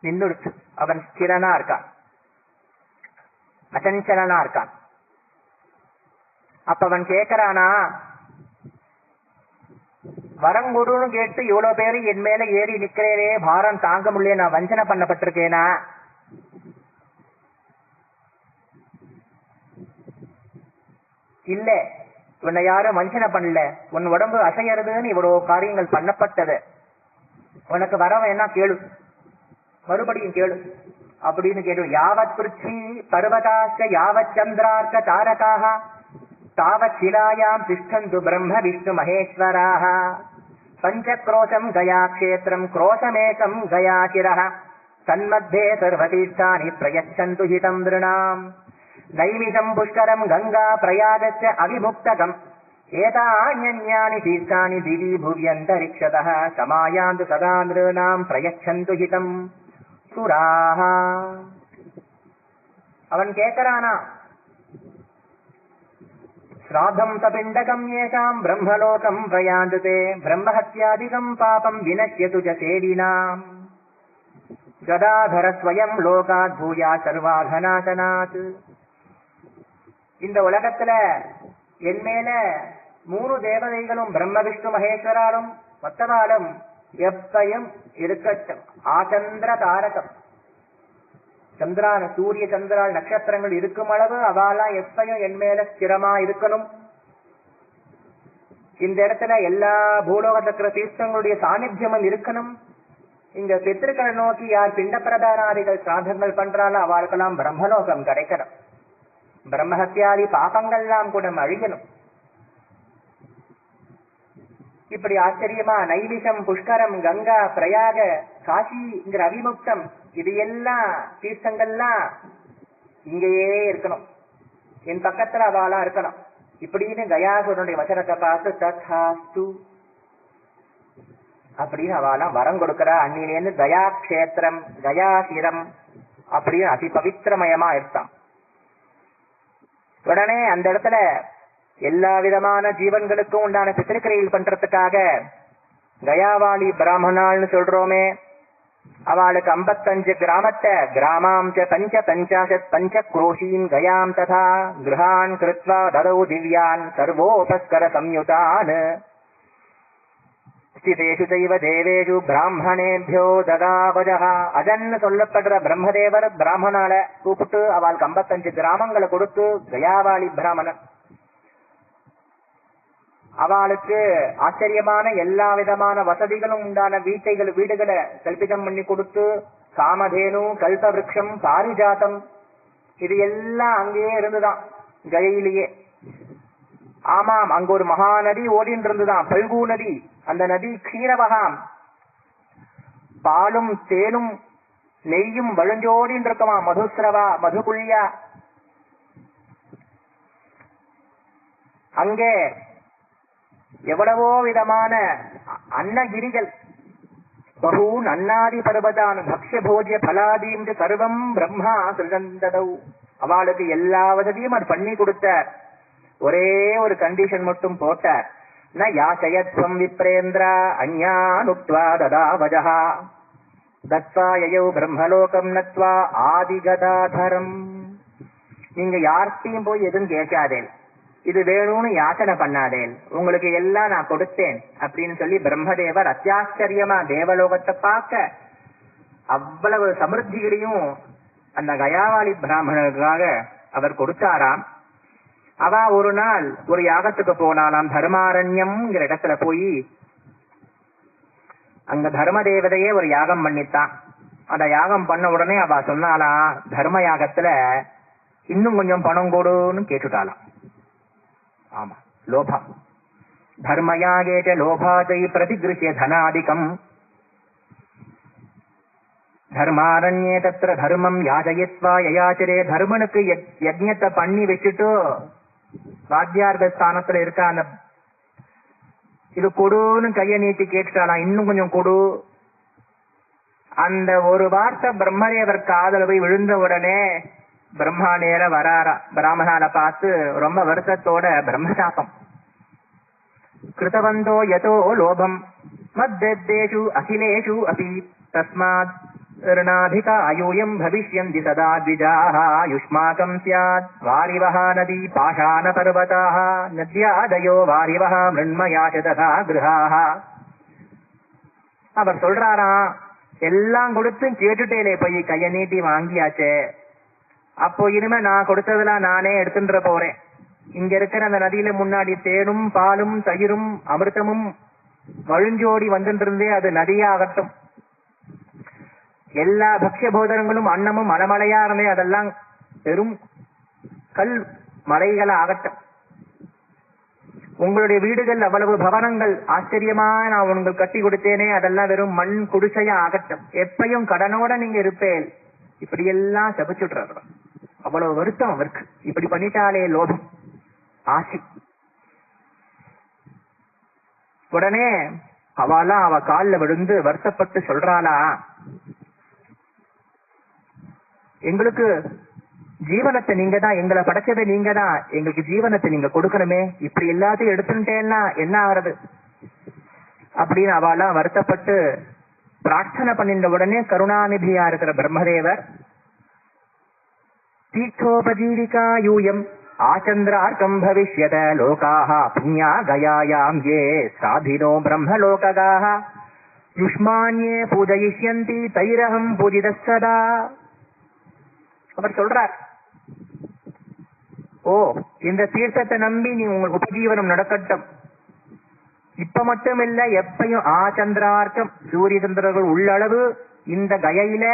Speaker 1: நின்னுடுச்சு. அவன் ஸ்திரனா இருக்கான், அச்சஞ்சலனா இருக்கான். அப்ப அவன் கேட்கிறானா, வரங்குடுன்னு கேட்டு இவ்வளவு பேரு என் மேல ஏறி நிக்கிறேனே, பாரம் தாங்க முடியல, நான் வஞ்சனை பண்ணப்பட்டிருக்கேனா? இல்ல, உன்னை யாரும் வஞ்சனை பண்ணல. உன் உடம்பு அசையறதுன்னு இவ்வளவு காரியங்கள் பண்ணப்பட்டது. உனக்கு வர வேணா கேளு, மறுபடியும் கேளு அப்படின்னு கேளு. யாவத் பிருத்வி பர்வதாஸ்க யாவத் சந்திரார்க்க தாரகாஹ தாவத் சிலாயாம் திஷ்டந்து பிரம்ம விஷ்ணு மகேஸ்வராஹ பஞ்சக்ரோஷம் கயா க்ஷேத்ரம் க்ரோஷமேகம் கயாசிரஹ தன்மத்தே சர்வதீர்த்தானி பிரயச்சந்து ஹிதம் திருணாம் நைமிஷம் புஷ்கரம் கங்கா பிரயாகச்ச அவிமுக்தகம் ஏதான்யானி தீர்த்தானி திவி புவ்யந்தரிக்ஷதः சமாயாந்து சதா நிருணாம் பிரயச்சந்து ஹிதம் சுராஹ. அவன் கேட்கிறானா, ஸ்ராதம் சபிண்டகம் ஏஷாம் பிரம்மலோகம் பிரயாந்ததே பிரம்மஹத்யாதிகம் பாபம் வினஷ்யது ச சேவினாம் கதாதர ஸ்வயம் லோகாத் பூயா சர்வாகநாசனாத். இந்த உலகத்துல என் மேல 3 தேவதைகளும் பிரம்ம விஷ்ணு மகேஸ்வராலும் மொத்தவாலும் எப்பையும் இருக்கட்டும். ஆச்சந்திர தாரகம், சந்திரான சூரிய சந்திரால் நட்சத்திரங்கள் இருக்கும் அளவு அவெல்லாம் எப்பையும் என் மேல ஸ்திரமா இருக்கணும். இந்த இடத்துல எல்லா பூலோகத்திற்கிற தீர்த்தங்களுடைய சாநித்தியமும் இருக்கணும். இங்க பித்திருக்களை நோக்கி யார் பிண்ட பிரதானாதிகள் சாதங்கள் பண்றாலும் அவளுக்கெல்லாம் பிரம்மலோகம் கிடைக்கணும். பிரம்மஹத்தியாதி பாபங்கள்லாம் கூட அழியணும். இப்படி ஆச்சரியமா நைமிஷம் புஷ்கரம் கங்கா பிரயாக காசிங்கிற அவிமுக்தம் இது எல்லாம் தீர்த்தங்கள்லாம் இங்கேயே இருக்கணும், என் பக்கத்துல அவளா இருக்கணும் இப்படின்னு கயாசுரனுடைய வசனத்தை பார்த்து தத்தாஸ்து அப்படின்னு அவெல்லாம் வரம் கொடுக்கிறா. அன்னிலேருந்து கயா கஷேத்திரம் கயாசிரம் அப்படின்னு அதி பவித்திரமயமா இருக்கான். உடனே அந்த இடத்துல எல்லா விதமான ஜீவன்களுக்கும் உண்டான பித்திருக்கிரையில் பண்றதுக்காக கயாவாளி பிராமணாள்னு சொல்றோமே, அவளுக்கு 55 கிராமத்தை கிராமாம் பஞ்ச பஞ்சாசத் பஞ்ச குரோஷீன் கயாம் ததா கிரகான் கிருத்வா ததௌ திவ்யான் சர்வோபஸ்கர சம்யுதான் ஸ்திதேஷு சைவ தேவேஷு பிராமணேபியோ ததாவஜஹ. அதன்னு சொல்லப்படுற பிரம்மதேவர் பிராமணால கூப்பிட்டு அவளுக்கு 55 கிராமங்களை கொடுத்து கயாவாளி பிராமணன் அவளுக்கு ஆச்சரியமான எல்லா விதமான வசதிகளும் உண்டான வீடுகளை கல்பிதம் பண்ணி கொடுத்து காமதேனு கல்ப விருட்சம் பாரிஜாத்தம் இது எல்லாம் அங்கேயே இருந்துதான் கயிலேயே. ஆமாம், அங்க ஒரு மகாநதி ஓடின்னு இருந்துதான், பல்கு நதி. அந்த நதி க்ஷீரவகாம், பாலும் தேனும் நெய்யும் வழுஞ்சோடின்னு இருக்குமா, மதுஸ்ரவா மதுகுல்யா. அங்கே எவ்வளவோ விதமான அன்னகிரிகள், பகூன் அன்னாதி பர்வதான் பக்ஷ்ய போஜ்ய பலாதீம் சர்வம் பிரம்மா சிருஜந்ததௌ. அவளுக்கு எல்லா வசதியும் அவர் பண்ணி கொடுத்தார். ஒரே ஒரு கண்டிஷன் மட்டும் போட்டார். ந யாசயத்வம் விப்ரேந்திரா அஞ்ஞானுக்த்வா ததாவஜஹா தத்வா யயௌ பிரம்மலோகம் நத்வா ஆதிகதாதரம். நீங்க யார்த்தையும் போய் எதுவும் கேட்காதேன், இது வேணும்னு யாசனை பண்ணாதேன், உங்களுக்கு எல்லாம் நான் கொடுத்தேன் அப்படின்னு சொல்லி பிரம்மதேவர் அத்தியாச்சரியமா தேவலோகத்தை பார்க்க அவ்வளவு சமிருத்திகளையும் அந்த கயாவாளி பிராமணனுக்காக அவர் கொடுத்தாராம். அவ ஒரு நாள் ஒரு யாகத்துக்கு போனாலாம், தர்மாரண்யம்ங்கிற இடத்துல போய் அங்க தர்ம தேவதையே ஒரு யாகம் பண்ணித்தான். அந்த யாகம் பண்ண உடனே அவ சொன்னாலாம், தர்ம யாகத்துல இன்னும் கொஞ்சம் பணம் கொடுன்னு கேட்டுட்டாலாம். ஆமா, லோபம். தர்மயாகேட லோபாதை பிரதிகிருஷ்ய தனாதிகம் தர்மாரண்யே தத்திர தர்மம் யாஜயித்வா யயாச்சரே. தர்மனுக்கு யஜ்ஞத்தை பண்ணி வச்சுட்டு வாத்தியார்க ஸ்தானத்துல இருக்க அந்த இது கொடுன்னு கைய நீட்டி கேட்டுட்டாலாம், இன்னும் கொஞ்சம் கொடு. அந்த ஒரு வார்த்தை பிரம்மதேவர் காதல போய் விழுந்த உடனே பிரம்மா நேர வராரா. பிராமணால பார்த்து ரொம்ப வருத்தத்தோட பிரம்மசாபம். கிருதவந்தோ யதோ லோபம் மத்தேஷு அகிலேஷு அபி தஸ்மாத் ऋणाधिका आयूयम् भविष्यन्ति सदा द्विजाः युष्माकम् स्यात् वारिवः नदी पाषाणपर्वताः नद्यादयो वारिवः मृण्मयाच तथा गृहाः. அவர் சொல்றாராம், எல்லாம் கொடுத்து கேட்டுட்டேலே போய் கைய நீட்டி வாங்கியாச்சே, அப்போ இனிமே நான் கொடுத்ததெல்லாம் நானே எடுத்துட்டு போறேன். இங்க இருக்கிற அந்த நதியில முன்னாடி தேனும் பாலும் தயிரும் அமிர்தமும் வழுஞ்சோடி வந்துட்டு இருந்தே அது நதியாகட்டும், எல்லா பக்ஷ்ய போதனங்களும் அன்னமும் மலமலையா இருந்தே அதெல்லாம் பெரும் கல் மலைகள் ஆகட்டும். உங்களுடைய வீடுகள் அவ்வளவு பவனங்கள் ஆச்சரியமா நான் உங்களுக்கு கட்டி கொடுத்தேனே, அதெல்லாம் வெறும் மண் குடிசையா ஆகட்டும், எப்பயும் கடனோட நீங்க இருப்பேன். இப்படி எல்லாம் சபிச்சுடுறாரு. அவ்வளவு வருத்தம் அவருக்கு. இப்படி பண்ணிட்டாலே லோபம் ஆசை. உடனே அவெல்லாம் அவ காலில் விழுந்து வருத்தப்பட்டு சொல்றாளா, எங்களுக்கு ஜீவனத்தை நீங்க தான், எங்களை படைச்சதை நீங்க தான், எங்களுக்கு ஜீவனத்தை நீங்க கொடுக்கணுமே, இப்படி எல்லாத்தையும் எடுத்துட்டேன்னா என்ன ஆகிறது அப்படின்னு அவெல்லாம் வருத்தப்பட்டு பிரார்த்தனை பண்ணிட்ட உடனே கருணாநிதியா இருக்கிற பிரம்மதேவர் தீர்த்தோபஜீவிகா யூயம் ஆச்சந்திரார்க்கம் பவிஷ்யத லோகாஹ புண்ணியா கயாயாம் ஏ சாதினோ பிரம்மலோககாஹ யுஷ்மான்யே பூஜயிஷ்யந்தி தைரஹம் பூஜிதஸ்ஸதா. அவர் சொல்றார், ஓ இந்த தீர்த்தத்தை நம்பி நீ உங்களுக்கு உபஜீவனம் நடக்கட்டும். இப்ப மட்டும் இல்ல, எப்பயும் ஆச்சந்திரார்க்கம் சூரிய சந்திரர்கள் உள்ளளவு இந்த கயையில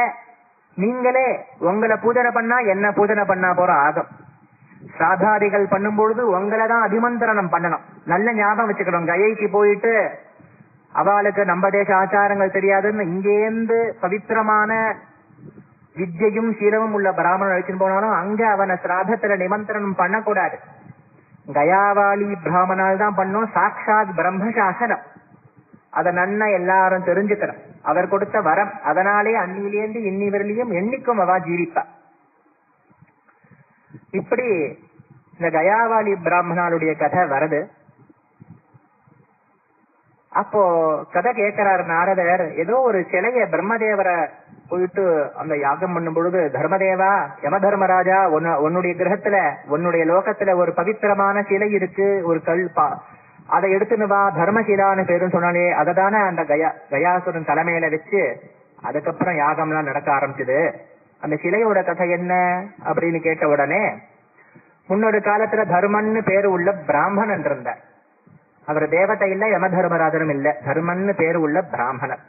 Speaker 1: நீங்களே உங்களை பூஜனை பண்ணா என்ன பூஜனை பண்ணா போற ஆகும். சாதாதிகள் பண்ணும் பொழுது உங்களை தான் அபிமந்திரணம் பண்ணணும். நல்ல ஞாபகம் வச்சுக்கணும். கயைக்கு போயிட்டு அவளுக்கு நம்ம தேச ஆச்சாரங்கள் தெரியாதுன்னு இங்கேந்து பவித்திரமான வித்யையும் சீலமும் உள்ள பிராமணன் அழைச்சுன்னு போனாலும் அங்க அவனை சிராதத்துல நிமந்திரணம் பண்ணக்கூடாது. கயாவாளி பிராமணால் தான் பண்ணும். சாட்சாத் பிரம்மசாசனம். அத நன்னா எல்லாரும் தெரிஞ்சுக்கிறோம். அவர் கொடுத்த வரம். அதனாலே அன்னிலேந்து இன்னி வரலையும் என்னைக்கும் அவா ஜீவிப்பா. இப்படி இந்த கயாவாளி பிராமணாளுடைய கதை வருது. அப்போ கதை கேட்கிறார் நாரதர். ஏதோ ஒரு சிலைய பிரம்மதேவரை போயிட்டு அந்த யாகம் பண்ணும் பொழுது, தர்மதேவா, யம தர்மராஜா, உன்னுடைய கிரகத்துல உன்னுடைய லோகத்துல ஒரு பவித்திரமான சிலை இருக்கு, ஒரு கல் அதை எடுத்துன்னு வா, தர்மசிலான்னு பேருன்னு சொன்னாலே அததானே அந்த கயாசுரன் தலைமையில வச்சு அதுக்கப்புறம் யாகம்லாம் நடக்க ஆரம்பிச்சுது. அந்த சிலையோட கதை என்ன அப்படின்னு கேட்ட உடனே, முன்னொரு காலத்துல தர்மன்னு பேரு உள்ள பிராமணன் இருந்தார். அவர் தேவதை இல்ல, யம தர்மராஜனும் இல்ல, தர்மன்னு பேரு உள்ள பிராமணர்.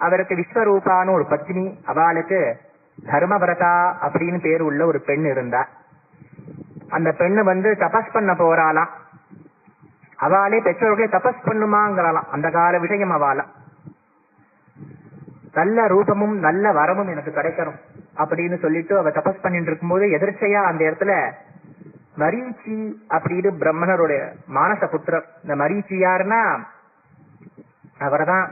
Speaker 1: அவருக்கு விஸ்வரூபான்னு ஒரு பத்னி, அவளுக்கு தர்மவிரதா அப்படின்னு பேரு உள்ள ஒரு பெண் இருந்தா. அந்த பெண்ணு தபஸ் பண்ண போறாளாம். அவளே பெற்றோர்களே தபஸ் பண்ணுமாங்கிறாளாம். அந்த கால விஷயம் அவள. நல்ல ரூபமும் நல்ல வரமும் எனக்கு கிடைக்கணும் அப்படின்னு சொல்லிட்டு அவ தபஸ் பண்ணிட்டு இருக்கும்போது எதிர்ச்சையா அந்த இடத்துல மரீச்சி அப்படின்னு பிரம்மனருடைய மானச புத்திரர். இந்த மரீச்சி யாருன்னா அவர்தான்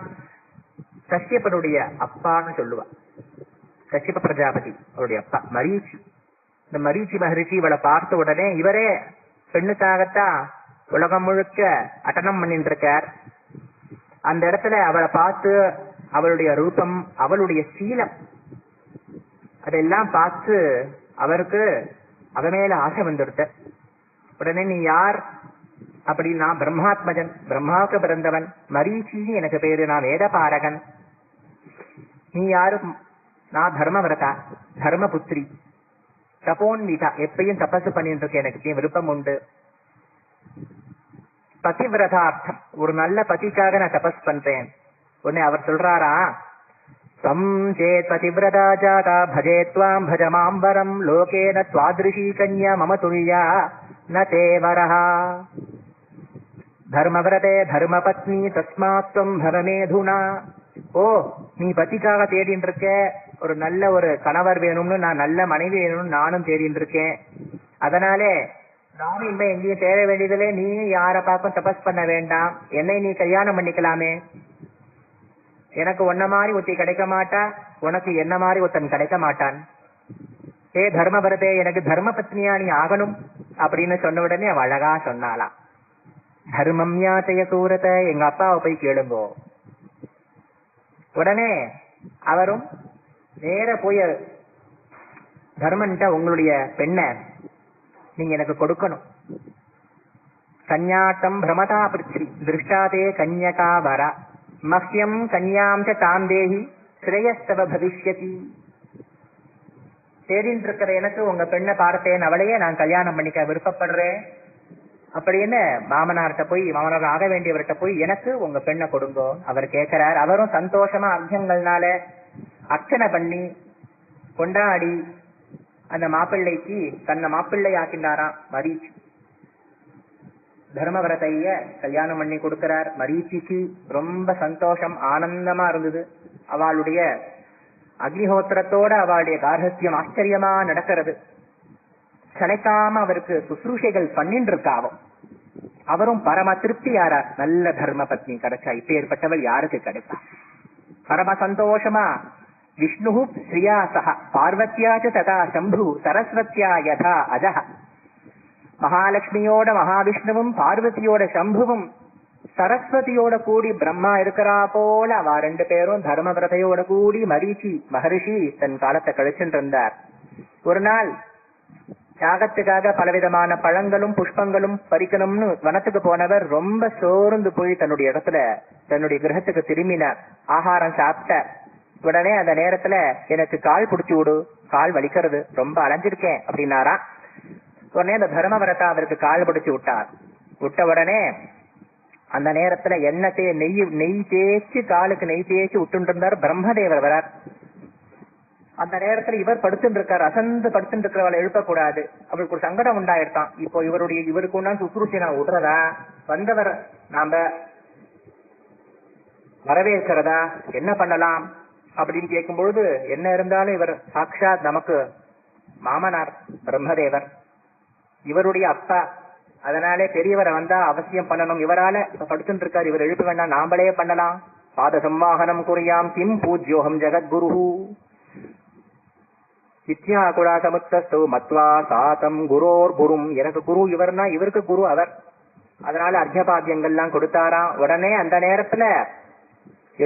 Speaker 1: கஷ்யப்பனுடைய அப்பான்னு சொல்லுவா. கஷ்யப பிரஜாபதி அவருடைய அப்பா மரீச்சி. இந்த மரீச்சி மகரிஷி இவளை பார்த்த உடனே இவரே பெண்ணுக்காகத்தான் உலகம் முழுக்க அட்டனம் பண்ணிட்டு இருக்கார். அந்த இடத்துல அவளை பார்த்து அவளுடைய ரூபம் அவளுடைய சீலம் அதெல்லாம் பார்த்து அவருக்கு அவ மேல ஆசை வந்துடுத்த. உடனே நீ யார் அப்படின்னா பிரம்மாத்மஜன், பிரம்மாவுக்கு பிறந்தவன், மரீச்சின்னு எனக்கு பேரு, நான் வேத பாரகன். நீ யாரும்? நான் தர்மவிரதா, தர்மபுத்திரி, தபோன்விதா, எப்பயும் தபசு பண்ணிட்டு இருக்கேன், எனக்கு விருப்பம் உண்டு. பதிவிரதார்த்தம், ஒரு நல்ல பதிக்காக நான் தபஸ் பண்றேன். உடனே அவர் சொல்றாரா, சம்சேத் பதிவிரதா ஜாதா பஜே த்வாம் பஜமாம்பரம் லோகேன த்வாத்ருஷீ கன்யா மம துல்யா ந தேவரஹா தர்மவிரதே தர்மபத்னி தஸ்மாத் த்வம் பரமேதுனா. ஓ, நீ பதிக்காக தேடின்னு இருக்க, ஒரு நல்ல ஒரு கணவர் வேணும்னு, நான் நல்ல மனைவி வேணும்னு நானும் தேடின்னு இருக்கேன். அதனாலே நானும் இனிமே எங்கேயும் தேட வேண்டியதில்லை, நீ யாரை பார்க்கும் தபஸ் பண்ண வேண்டாம், என்னை நீ கல்யாணம் பண்ணிக்கலாமே. எனக்கு ஒன்ன மாதிரி ஒத்தி கிடைக்க மாட்டா, உனக்கு என்ன மாதிரி ஒருத்தன் கிடைக்க மாட்டான். ஏ தர்மபரதே, எனக்கு தர்ம பத்னியா நீ ஆகணும் அப்படின்னு சொன்ன உடனே அவ அழகா சொன்னாலாம், தர்மம் யாத்தைய சூரத, எங்க அப்பாவை போய் கேளுங்கோ. உடனே அவரும் நேர போய் தர்மன்ட்ட உங்களுடைய பெண்ணை நீங்க எனக்கு கொடுக்கணும். கன்யாட்டம் பிரமதா பிருத்ரி திருஷ்டாதே கன்யகா வர மஹ்யம் கன்யாம் தாம் தேஹி ஸ்ரேயஸ்தவ பவிஷ்யதி. தேடின்னு இருக்கிற எனக்கு உங்க பெண்ணை பார்த்தேன், அவளையே நான் கல்யாணம் பண்ணிக்க விருப்பப்படுறேன் அப்படின்னு மாமனார்கிட்ட போய், மாமனார் ஆக வேண்டியவர்கிட்ட போய் எனக்கு உங்க பெண்ணை கொடுங்கோ அவர் கேட்கிறார். அவரும் சந்தோஷமா அர்த்தங்கள்னால அர்ச்சனை பண்ணி கொண்டாடி அந்த மாப்பிள்ளைக்கு தன்னை மாப்பிள்ளை ஆக்கினாராம் மரீச்சி. தர்மவரதைய கல்யாணம் பண்ணி கொடுக்கிறார். மரீச்சிக்கு ரொம்ப சந்தோஷம், ஆனந்தமா இருந்தது. அவளுடைய அக்னிஹோத்திரத்தோட அவளுடைய கார்ஹஸ்யம் ஆச்சரியமா நடக்கிறது. சளைக்காம அவருக்கு சுசுரூஷைகள் பண்ணிட்டு இருக்காவும். அவரும் பரம திருப்தியாரார். நல்ல தர்ம பத்னி கிடைச்சா இப்பேற்பட்டவள் யாருக்கு கிடைப்பா? பரம சந்தோஷமா விஷ்ணு ஸ்ரீயா சக பார்வத்யாச்ச ததா சம்பு சரஸ்வத்யா யதா அஜஹ. மகாலட்சுமியோட மகாவிஷ்ணுவும் பார்வதியோட சம்புவும் சரஸ்வதியோட கூடி பிரம்மா இருக்கிறா போல அவ ரெண்டு பேரும் தர்மவிரதையோட கூடி மரீச்சி மகரிஷி தன் காலத்தை கழிச்சுட்டு இருந்தார். ஒரு நாள் யாகத்துக்காக பலவிதமான பழங்களும் புஷ்பங்களும் பறிக்கணும்னு வனத்துக்கு போனவர் ரொம்ப சோர்ந்து போய் தன்னுடைய இடத்துல தன்னுடைய கிரகத்துக்கு திரும்பினார். ஆகாரம் சாப்பிட்ட உடனே அந்த நேரத்துல எனக்கு கால் பிடிச்சு விடு, கால் வலிக்கிறது, ரொம்ப அலைஞ்சிருக்கேன் அப்படின்னாரா. உடனே அந்த தர்மவரதா அவருக்கு கால் பிடிச்சு விட்டார். விட்ட உடனே அந்த நேரத்துல நெய் தேய்ச்சி காலுக்கு நெய் தேய்ச்சி விட்டு இருந்தார். பிரம்மதேவர் வரார். அந்த நேரத்துல இவர் படுத்துட்டு இருக்கார். அசந்து படுத்துட்டு இருக்கிறவளை எழுப்பக்கூடாது. அவருக்கு ஒரு சங்கடம் உண்டாயிருத்தான். இப்போ இவருக்கு உண்டான சுசுரூசி நான் விடுறதா, வந்தவர் நாம வரவேற்கிறதா, என்ன பண்ணலாம் அப்படின்னு கேட்கும் பொழுது, என்ன இருந்தாலும் இவர் சாட்சாத் நமக்கு மாமனார் பிரம்மதேவர், இவருடைய அப்பா, அதனாலே பெரியவரை வந்தா அவசியம் பண்ணணும். இவரால இப்ப படுத்துட்டு இருக்காரு, இவர் எழுப்ப வேண்டாம், நாமளே பண்ணலாம். பாத சம்வாகனம் குறியாம் கிம் பூஜ்யோகம் ஜெகத்குரு வித்யாகுலா சமுத்தஸ்து மத்வா சாதம் குரோர் குரும். எனக்கு குரு இவர்னா இவருக்கு குரு அவர். அதனால அர்த்தபாத்தியங்கள்லாம் கொடுத்தாராம். உடனே அந்த நேரத்துல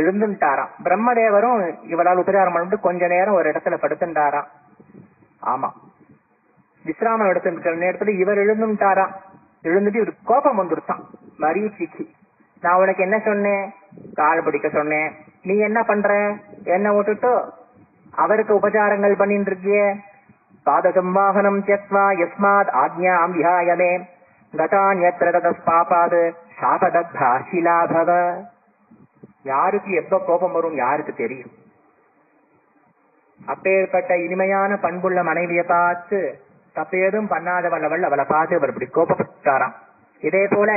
Speaker 1: எழுந்துட்டாராம். பிரம்மதேவரும் இவரால் உபச்சாரம் பண்ணிட்டு கொஞ்ச நேரம் ஒரு இடத்துல படுத்துட்டாராம். ஆமா, விசிராமம் எடுத்துக்கிற நேரத்துல இவர் எழுந்துட்டாராம். எழுந்துட்டு இவரு கோபம் வந்துருச்சான் மரீச்சிக்கு. நான் உனக்கு என்ன சொன்னேன்? கால் பிடிக்க சொன்னேன். நீ என்ன பண்ற? என்ன விட்டுட்டு அவருக்கு உபச்சாரங்கள் பண்ணிட்டு இருக்கியே. பாத சம்வாகனம் தியக்த்வா யஸ்மாத் ஆக்ஞாம் விஹாயமே கதான் யத்ர ததஸ் பாபாத் சாபதத்தா ஷிலாபவ. யாருக்கு எப்ப கோபம் வரும் யாருக்கு தெரியும்? அப்பேற்பட்ட இனிமையான பண்புள்ள மனைவியை பார்த்து தப்பேதும் பண்ணாதவள் அவளை பார்த்து அவர் இப்படி கோபப்பட்டாராம். இதே போல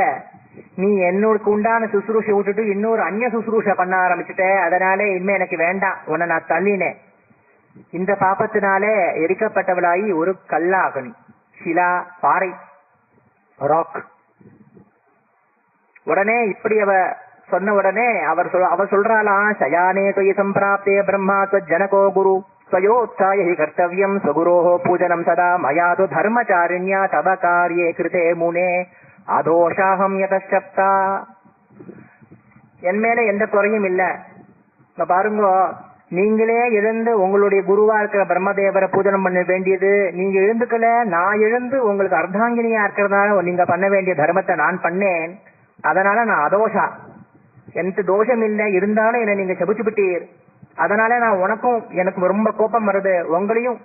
Speaker 1: நீ என்னோட உண்டான சுசுரூஷை விட்டுட்டு இன்னொரு அந்நிய சுசுரூஷை பண்ண ஆரம்பிச்சுட்ட, அதனால இனிமே எனக்கு வேண்டாம், உன்னை நான் தள்ளினேன். இந்த பாப்பத்தினாலே எரிக்கப்பட்டவளாகி ஒரு கல்லாகனி, ஷிலா, பாறை, ராக். உடனே இப்படி அவ சொன்ன உடனே அவர் சொல்றாளாம், சயானே தொயி சம்பிராப்தே பிரம்மா ஜனகோ குரு ஸ்வயோத்சாய ஹி கர்த்தவ்யம் ஸ்வகுரோஹோ பூஜனம் சதா மயாது தர்மச்சாரிண்யா தவ காரியே கிருதே முனே அதோஷாஹம் யதசப்தா. என் மேல எந்த குறையும் இல்ல. பாருங்க, நீங்களே எழுந்து உங்களுடைய குருவா இருக்கிற பிரம்மதேவரை பூஜனம் பண்ண வேண்டியது நீங்க எழுந்துக்கல, நான் எழுந்து உங்களுக்கு அர்த்தாங்கினியா இருக்கிறதுனால நீங்க பண்ண வேண்டிய தர்மத்தை நான் பண்ணேன். அதனால நான் அதோஷா, எந்த தோஷம் இல்லை, இருந்தாலும் என்னை நீங்க செபிச்சுவிட்டீர். அதனால நான் உனக்கும் எனக்கு ரொம்ப கோபம் வருது, உங்களையும்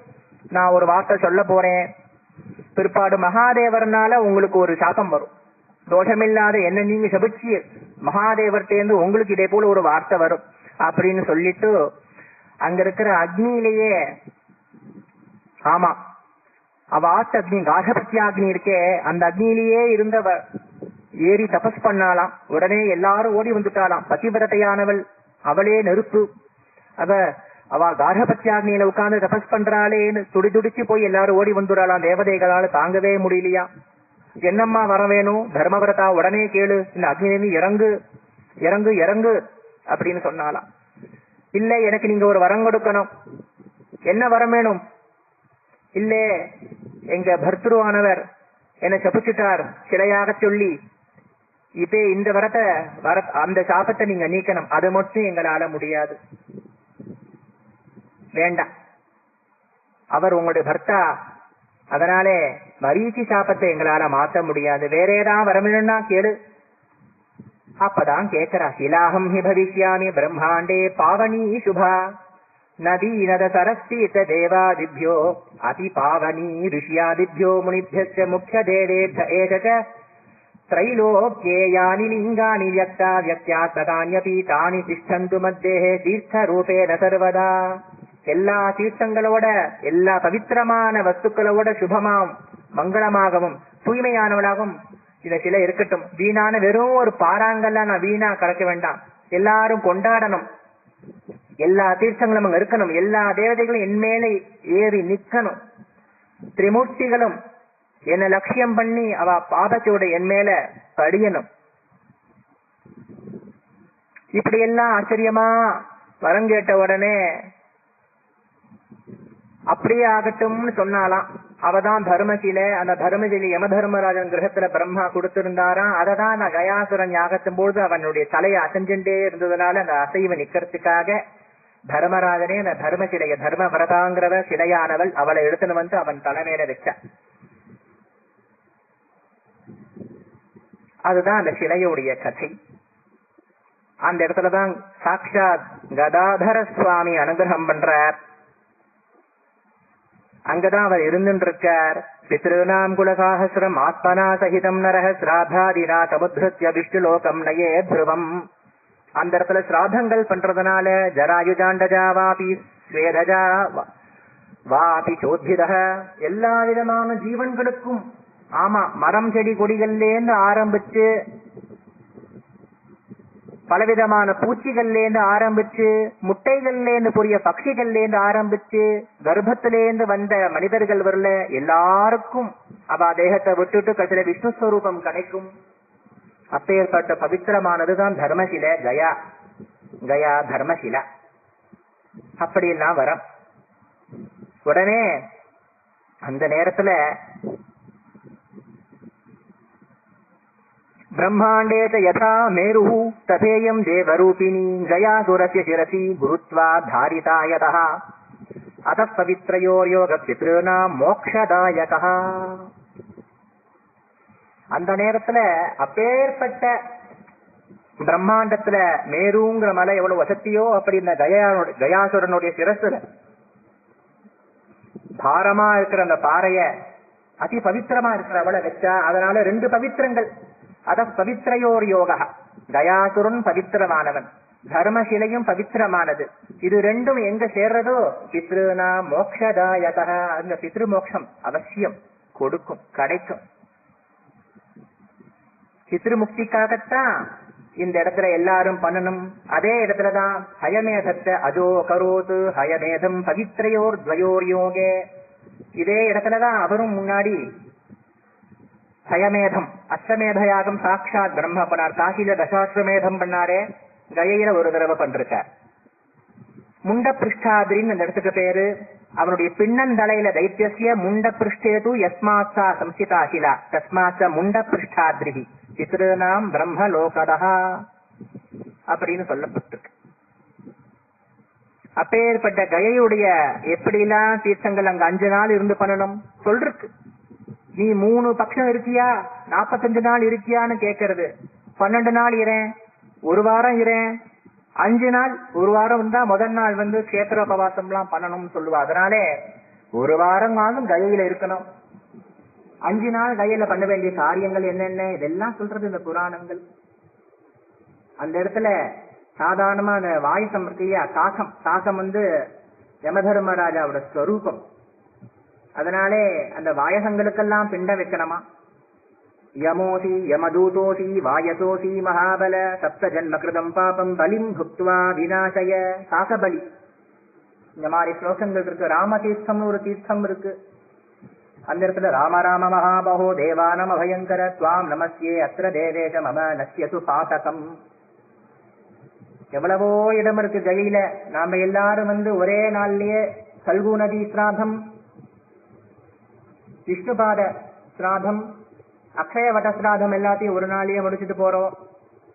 Speaker 1: நான் ஒரு வார்த்தை சொல்ல போறேன். பிற்பாடு மகாதேவர்னால உங்களுக்கு ஒரு சாபம் வரும். தோஷமில்லாத என்ன நீங்க செபிச்சு மகாதேவர்டேந்து உங்களுக்கு இதே போல ஒரு வார்த்தை வரும் அப்படின்னு சொல்லிட்டு அங்க இருக்கிற அக்னியிலேயே, ஆமா அவ ஆத்த அக்னி கார்கபத்தியாக்னி இருக்கே, அந்த அக்னியிலேயே இருந்தவ ஏறி தபஸ் பண்ணாலாம். உடனே எல்லாரும் ஓடி வந்துட்டாலாம். பதிவிரதையானவள், அவளே நெருப்பு. அவ கார்கபத்தியாக்னியில உட்கார்ந்து தபஸ் பண்றாளேன்னு துடிச்சு போய் எல்லாரும் ஓடி வந்துடாலாம். தேவதைகளால தாங்கவே முடியலையா. என்னம்மா வர வேணும் தர்மவிரதா, உடனே கேளு, இந்த அக்னியிலிருந்து இறங்கு இறங்கு இறங்கு அப்படின்னு சொன்னாலாம். இல்ல, எனக்கு நீங்க ஒரு வரம் கொடுக்கணும். என்ன வரம் வேணும்? இல்ல, எங்க பர்த்ருவானவர் என்ன சபிச்சுட்டார் சிலையாக சொல்லி, இப்ப இந்த அந்த சாபத்தை நீங்க நீக்கணும், அது மட்டும் எங்களால முடியாது. வேண்டாம், அவர் உங்களுடைய பர்த்தா, அதனாலே மரீச்சி சாபத்தை எங்களால மாற்ற முடியாது, வேற ஏதாவது வரணும்னா கேளு. அப்பதான் கேட்கிறா, சிலாஹம் ஹி பவிஷ்யாமி பிரம்மாண்டே பாவனி சுபா நதி நத சரஸ்தீர்த்த தேவாதிபியோ அதி பாவனி ரிஷியாதிபியோ முனிபியஸ்ய முக்கிய தேவேப்ய ஏதச त्रैलोक्येयानि लिङ्गानि व्यक्ता व्यक्त्यात्मकान्यपि तानि तिष्ठन्तु मध्येः தீர்த்தரூபேன சர்வதா. எல்லா தீர்த்தங்களோட எல்லா பவித்திரமான வஸ்துக்களோட சுபமாம் மங்களமாகவும் தூய்மையானவளாகவும் இந்த சிலை இருக்கட்டும். வீணான வெறும் ஒரு பாறாங்கல்ல நான் வீணா கலக்க வேண்டாம், எல்லாரும் கொண்டாடணும். எல்லா தீர்த்தங்களும் அங்க இருக்கணும், எல்லா தேவதைகளும் என் மேல ஏறி நிக்கணும். திரிமூர்த்திகளும் என்ன லட்சியம் பண்ணி அவ பாதத்தோட என் மேல படியணும். இப்படி எல்லாம் ஆச்சரியமா வரம் கேட்ட உடனே அப்படியே ஆகட்டும்னு சொன்னாலாம். அவதான் தர்மசிலை. அந்த தர்மசிலை யம தர்மராஜன் கிரகத்துல பிரம்மா கொடுத்திருந்தாராம். அததான் நான் கயாசுரன் யாகத்தும் பொழுது அவனுடைய தலையை அசைஞ்சுட்டே இருந்ததுனால அந்த அசைவை நிக்கிறதுக்காக தர்மராஜனே அந்த தர்மசிலைய தர்ம விரதாங்கிறவ சிலையானவள் அவளை எடுத்துன்னு வந்து அவன் தலைமையில வச்சா. அதுதான் அந்த சிலையுடைய கதை. அந்த இடத்துலதான் சாட்சாத் கதாதர சுவாமி அனுகிரகம் பண்றார். அங்கதான் அவர் இருந்துட்டு இருக்கார். பித்ருநாம் குலசாஹஸ்ரம் ஆத்மனா சகிதம் நரஹ ஸ்ராதாதினா சமுத்ருத்ய விஷ்ணுலோகம் நயே த்ருவம். அந்த இடத்துல ஸ்ராதங்கள் பண்றதுனால ஜராயுஜாண்டஜா வாபி ஸ்வேதஜா வாபி சோத்பித எல்லா விதமான ஜீவன்களுக்கும், ஆமா மரம் செடி கொடிகள்லேருந்து ஆரம்பிச்சு பலவிதமான பூச்சிகள்லேருந்து ஆரம்பிச்சு முட்டைகள்லேருந்து புரிய பட்சிகள்லேருந்து ஆரம்பிச்சு கர்ப்பத்திலேருந்து வந்த மனிதர்கள் வரல எல்லாருக்கும் அவ தேகத்தை விட்டுட்டு கடைசியில விஷ்ணுஸ்வரூபம் கிடைக்கும். அப்பேற்பட்ட பவித்திரமானதுதான் தர்மசிலை, கயா கயா தர்மசிலா. அப்படியெல்லாம் வரும். உடனே அந்த நேரத்துல பிரம்மாண்டேத யதா மேரு ததேயம் தேவரூபிணி கயாசுரஸ்ய சிரசி குருத்வா தாரிதாயதः அத பவித்ரயோர்யோக பித்ருநாம் மோக்ஷதாயகः. அந்த நேரத்துல அப்பேற்பட்ட பிரம்மாண்டத்துல மேருங்கிற மலை எவ்வளவு வசதியோ அப்படி இந்த கயாசுரனுடைய சிரசுல பாரமா இருக்கிற அந்த பாறைய அதி பவித்திரமா இருக்கிற அவளை வச்சா. அதனால ரெண்டு பவித்திரங்கள், அத பவித்ரயோர் யோகா, கயாசுரன் பவித்திரமானவன், தர்மசிலையும் பவித்திரமானது. இது ரெண்டும் எங்க சேர்றதோ பித்ருனா மோக்ஷதாயக, அந்த பித்ரு மோட்சம் அவசியம் கொடுக்கும், கிடைக்கும். பித்ருமுக்திக்காகத்தான் இந்த இடத்துல எல்லாரும் பண்ணணும். அதே இடத்துலதான் ஹயமேதத்தை அஜோ கரோது ஹயமேதம் பவித்ரையோர் துவயோர் யோகே. இதே இடத்துலதான் அவரும் முன்னாடி ஹயமேதம் அஸ்வமேத யாகம் சாட்சாத் பிரம்ம பண்ணார். காசில தசாஸ்வமேதம் பண்ணாரே, கயையில ஒரு தடவை பண்றார். முண்ட பிருஷ்டாதிரின்னு அந்த இடத்துக்கு பேரு. அவனுடைய பின்னந்தலையில தைத்தியசிய முண்ட பிருஷ்டேது யஸ்மாசா சம்சிதாசிலா தஸ்மாச முண்ட பிருஷ்டாதிரி பித்ருநாம் பிரம்ம லோகதா அப்படின்னு சொல்லப்பட்டிருக்கு. அப்பேற்பட்ட கயையுடைய எப்படிலாம் தீர்த்தங்கள் அங்க 5 நாள் இருந்து பண்ணணும் சொல்றக்கு. நீ 3 பட்சம் இருக்கியா, 45 நாள் இருக்கியான்னு கேட்கறது. 12 நாள் இரேன், 1 வாரம் இரேன், 5 நாள் 1 வாரம் தான். முதல் நாள் கஷேத்திரோபவாசம் எல்லாம் பண்ணணும்னு சொல்லுவா. அதனாலே 1 வாரம் கயையில இருக்கணும். 5 நாள் கயையில பண்ண வேண்டிய காரியங்கள் என்னென்ன இதெல்லாம் சொல்றது இந்த புராணங்கள். அந்த இடத்துல சாதாரணமா அந்த வாயுசம் இருக்கையா, காகம் யமதர்மராஜாவோட ஸ்வரூபம். அதனாலே அந்த வாயசங்களுக்கெல்லாம் பிண்ட வைக்கணுமா. யமோசி யமதூதோசி வாயசோசி மகாபல சப்த ஜன்ம கிருதம் பாபம் பலிம் புக்துவா விநாசய சாகபலி. இந்த மாதிரி ஸ்லோகங்கள் இருக்கு. ராமதீர்த்தம்னு ஒரு தீர்த்தம் இருக்கு. அந்த இடத்துல ராம ராம மகாபகோ தேவானம் அபயங்கர துவாம் நமஸ்யே அத்திர தேவேஷ மம நஸ்யது பாசகம். எவ்வளவோ இடம் இருக்கு கயையில. நாம எல்லாரும் ஒரே நாள்லயே கல்கு நதி சிராதம், விஷ்ணுபாத சிராதம், அக்ஷயவட சிராதம் எல்லாத்தையும் ஒரு நாளையே முடிச்சுட்டு போறோம்.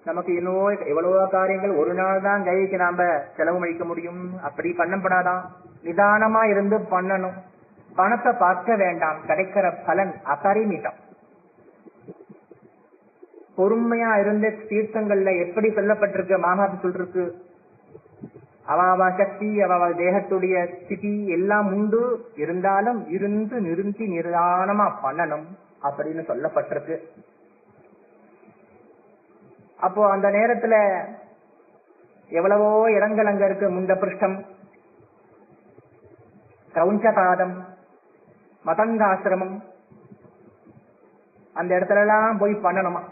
Speaker 1: நமக்கு இன்னும் எவ்வளவோ காரியங்கள் ஒரு நாள் தான் கயைக்கு நாம செலவு அளிக்க முடியும். அப்படி பண்ணப்படாதான். நிதானமா இருந்து பண்ணணும். பணத்தை பார்க்க வேண்டாம். கிடைக்கிற பலன் அபரிமிதம். பொறுமையா இருந்த தீர்த்தங்கள்ல எப்படி சொல்லப்பட்டிருக்கு, மாகாத்து சொல்றதுக்கு அவ சக்தி அவ தேகத்துடைய ஸ்திதி எல்லாம் உண்டு. இருந்தாலும் இருந்து நிறுத்தி நிதானமா பண்ணணும் அப்படின்னு சொல்லப்பட்டிருக்கு. அப்போ அந்த நேரத்துல எவ்வளவோ இடங்கள் அங்க இருக்கு. முண்ட பிருஷ்டம், கிரௌஞ்சபாதம், மதங்காசிரமம், அந்த இடத்துல எல்லாம் போய் பண்ணணுமா.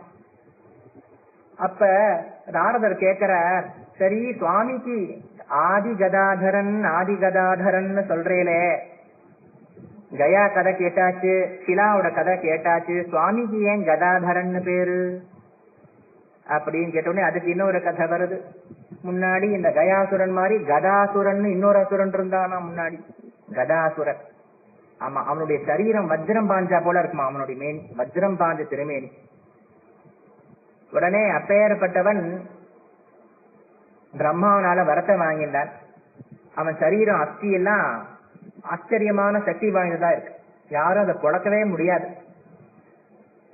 Speaker 1: அப்ப நாரதர் கேட்கிறார், சரி சுவாமிக்கு ஆதி கதாதரன் சொல்றேலே, கயா கதை கேட்டாச்சு, சிலாவோட கதை கேட்டாச்சு, சுவாமிக்கு ஏன் கதாதரன் பேரு அப்படின்னு கேட்டோடனே அதுக்கு இன்னொரு கதை வருது. முன்னாடி இந்த கயாசுரன் மாதிரி கதாசுரன் இன்னொரு அசுரன் இருந்தானா முன்னாடி. கதாசுரன், ஆமா, அவனுடைய சரீரம் வஜ்ரம் பாஞ்சா போல இருக்குமா. அவனுடைய மேனி வஜ்ரம் பாஞ்ச திருமேனி. உடனே அப்பேற்பட்டவன் பிரம்மாவனால வரத்தை வாங்கினான். அவன் சரீரம் அஸ்தி எல்லாம் ஆச்சரியமான சக்தி வாய்ந்ததா இருக்கு. யாரும் அதை புழக்கவே முடியாது.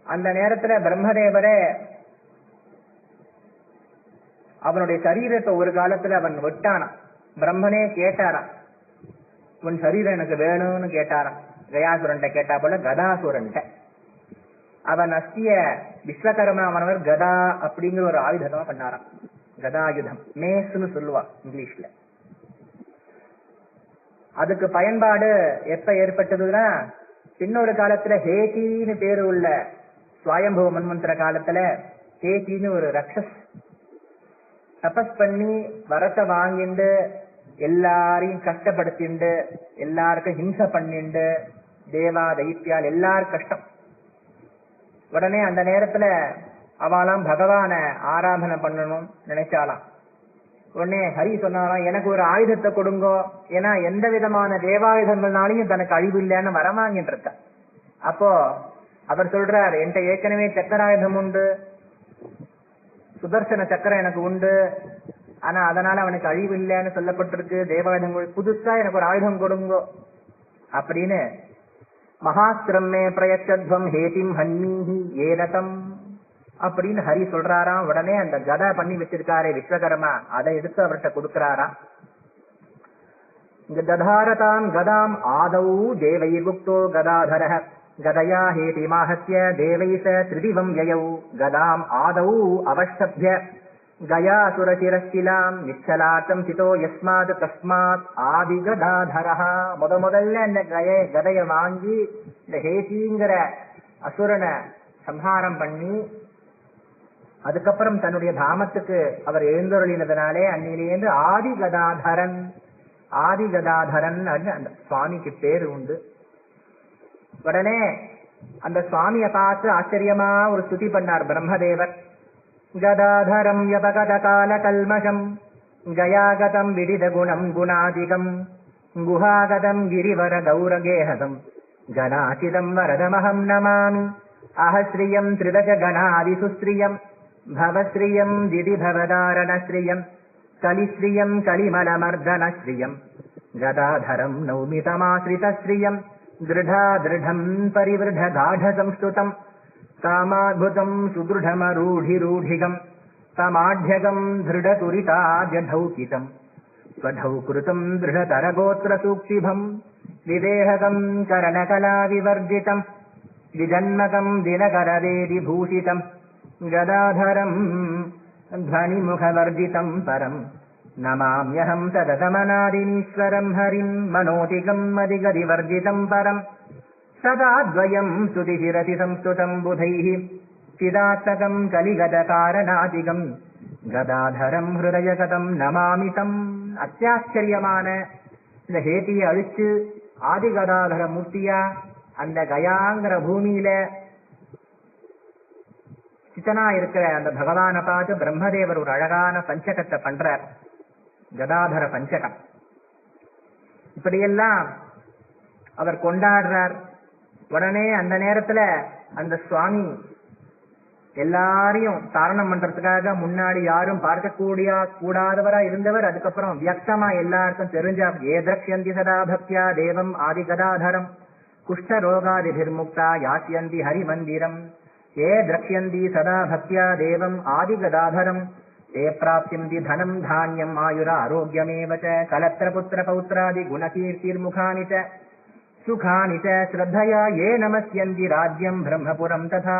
Speaker 1: அந்த நேரத்துல பிரம்மதேவரே அவனுடைய சரீரத்தை ஒரு காலத்துல அவன் விட்டானான். பிரம்மனே கேட்டாரான், உன் சரீரம் எனக்கு வேணும்னு கேட்டாரான். கயாசுரன் கேட்டா போல கதாசுரன் அவன் அஸ்திய விஸ்வகர்மா அவனவர் கதா அப்படிங்கிற ஒரு ஆயுதமா பண்ணாரான். கதாயுதம் மேஸ்ன்னு சொல்லுவா இங்கிலீஷ்ல. அதுக்கு பயன்பாடு எப்ப ஏற்பட்டதுன்னா, இன்னொரு காலத்துல ஹேதின்னு பேரு உள்ள ஸ்வயம்புவ மன்வந்திர காலத்துல ஹேதின்னு ஒரு ரக்ஷஸ் தபஸ் பண்ணி வரத்தை வாங்கிண்டு எல்லாரையும் கஷ்டப்படுத்திண்டு எல்லாருக்கும் ஹிம்சை பண்ணிண்டு தேவா தைத்தியால் எல்லாரும் கஷ்டம். உடனே அந்த நேரத்துல அவளாம் பகவான ஆராதனை பண்ணணும் நினைச்சாலாம். உடனே ஹரி சொன்னாலாம், எனக்கு ஒரு ஆயுதத்தை கொடுங்கோ. ஏன்னா எந்த விதமான தேவாயுதங்கள்னாலையும் தனக்கு அழிவு இல்லைன்னு வரமாங்கிட்டு இருக்க. அப்போ அவர் சொல்றார், என்கிட்ட ஏற்கனவே சக்கராயுதம் உண்டு, சுதர்சன சக்கரம் எனக்கு உண்டு, ஆனா அதனால அவனுக்கு அழிவு இல்லைன்னு சொல்லப்பட்டிருக்கு. தேவாயுதங்கள் புதுசா எனக்கு ஒரு ஆயுதம் கொடுங்கோ அப்படின்னு மகாஸ்திரமே பிரயச்சத்வம் ஹேதிம் ஹன்மீஹி ஏனதம் அப்படின்னு ஹரி சொல்றாராம். உடனே அந்த கதா பண்ணி வச்சிருக்காரே விஸ்வகர்மா, அதை எடுத்து அவர்கிட்ட கொடுக்கிறாராம். இங்க ததாரதாம் கதாம் ஆதௌ தேவை குப்தோ கதாதர கதயா ஹேதி மாஹத்ய தேவைச திரிதிவம் யயௌ கதாம் ஆதௌ அவஷ்டப்ய கயா சுரசிரஸ்திலாம் நிச்சலாட்டம் சிதோ யஸ்மாத் தஸ்மாத் ஆதி கதாதரஹ. முதல்ல இந்த கதையை வாங்கி இந்த ஹேதிங்கிற அசுரனை சம்ஹாரம் பண்ணி அதுக்கப்புறம் தன்னுடைய தாமத்துக்கு அவர் எழுந்தருளினதுனாலே அன்னிலேருந்து ஆதிகதாதரன் அந்த சுவாமிக்கு பேரு உண்டு. உடனே அந்த சுவாமியை பார்த்து ஆச்சரியமா ஒரு ஸ்துதி பண்ணார் பிரம்மதேவர். கதாதரம் யபகத கால கல்மஷம் கயாகதம் விதித குணம் குணாதிகம் குஹாகதம் கிரிவர கௌரகேஹதம் கணாசிதம் வரதமஹம் நமாமி அஹஸ்ரீயம் த்ரிதஜ கணாதிசுஸ்ரீயம் பவஸ்ரீயம் திதி பவதாரணஸ்ரீயம் கலிஸ்ரீயம் கலிமலமர்தனஸ்ரீயம் கதாதரம் நௌமிதமாஸ்ரிதஸ்ரீயம் திருடம் பரிவிருட காಢ சம்ஸ்துதம் காமாத்புதம் சுதிருடமரூಢிரூಢிகம் தமாಢ்யகம் திருடதுரிதாத்யதௌகிதம் ஸ்வதௌகிருதம் திருடதரகோத்திர சூக்திபம் விதேஹகம் கரணகலா விவர்ஜிதம் விஜன்மகம் தினகரவேதி பூஷிதம் கதாதரம் ध्वनिमुखवर्जितं परं नमाम्यहं सततमनादिनीश्वरं हरिं मनोतिकं मदिगदिवर्जितं परं सदाद्वयं स्तुतिशिरसि संस्तुतं बुधैः चिदात्मकं कलिगदकारणादिकं गदाधरं हृदयगतं नमामि तम्. அத்தியாச்சரியமான இந்த ஹேட்டியை அழிச்சு ஆதிகதாதர மூர்த்தியா அந்த கயாங்கிற பூமியில சித்தனா இருக்கிற அந்த பகவானை பார்த்து பிரம்மதேவர் ஒரு அழகான பஞ்சகத்தை பண்றார், கதாதர பஞ்சகம். இப்படியெல்லாம் அவர் கொண்டாடுறார். உடனே அந்த நேரத்துல அந்த சுவாமி எல்லாரையும் தாரணம் பண்றதுக்காக முன்னாடி யாரும் கூடாதவரா இருந்தவர். அதுக்கப்புறம் வியக்தமா எல்லாருக்கும் தெரிஞ்ச ஏதக்ஷந்தி சதா பக்தியா தேவம் ஆதி கதாதரம் குஷ்டரோகாதிபிர்முக்தா யாஸ்யந்தி ஹரிமந்திரம் ये द्रक्ष्यन्ति सदा भक्त्या देवम् आदिगदाधरम् ते प्राप्स्यन्ति धनम् धान्यम् आयुरारोग्यमेव च कलत्रपुत्रपौत्रादि गुणकीर्तिर्मुखानि च सुखानि च श्रद्धया ये नमस्यन्ति राज्यम् ब्रह्मपुरम् तथा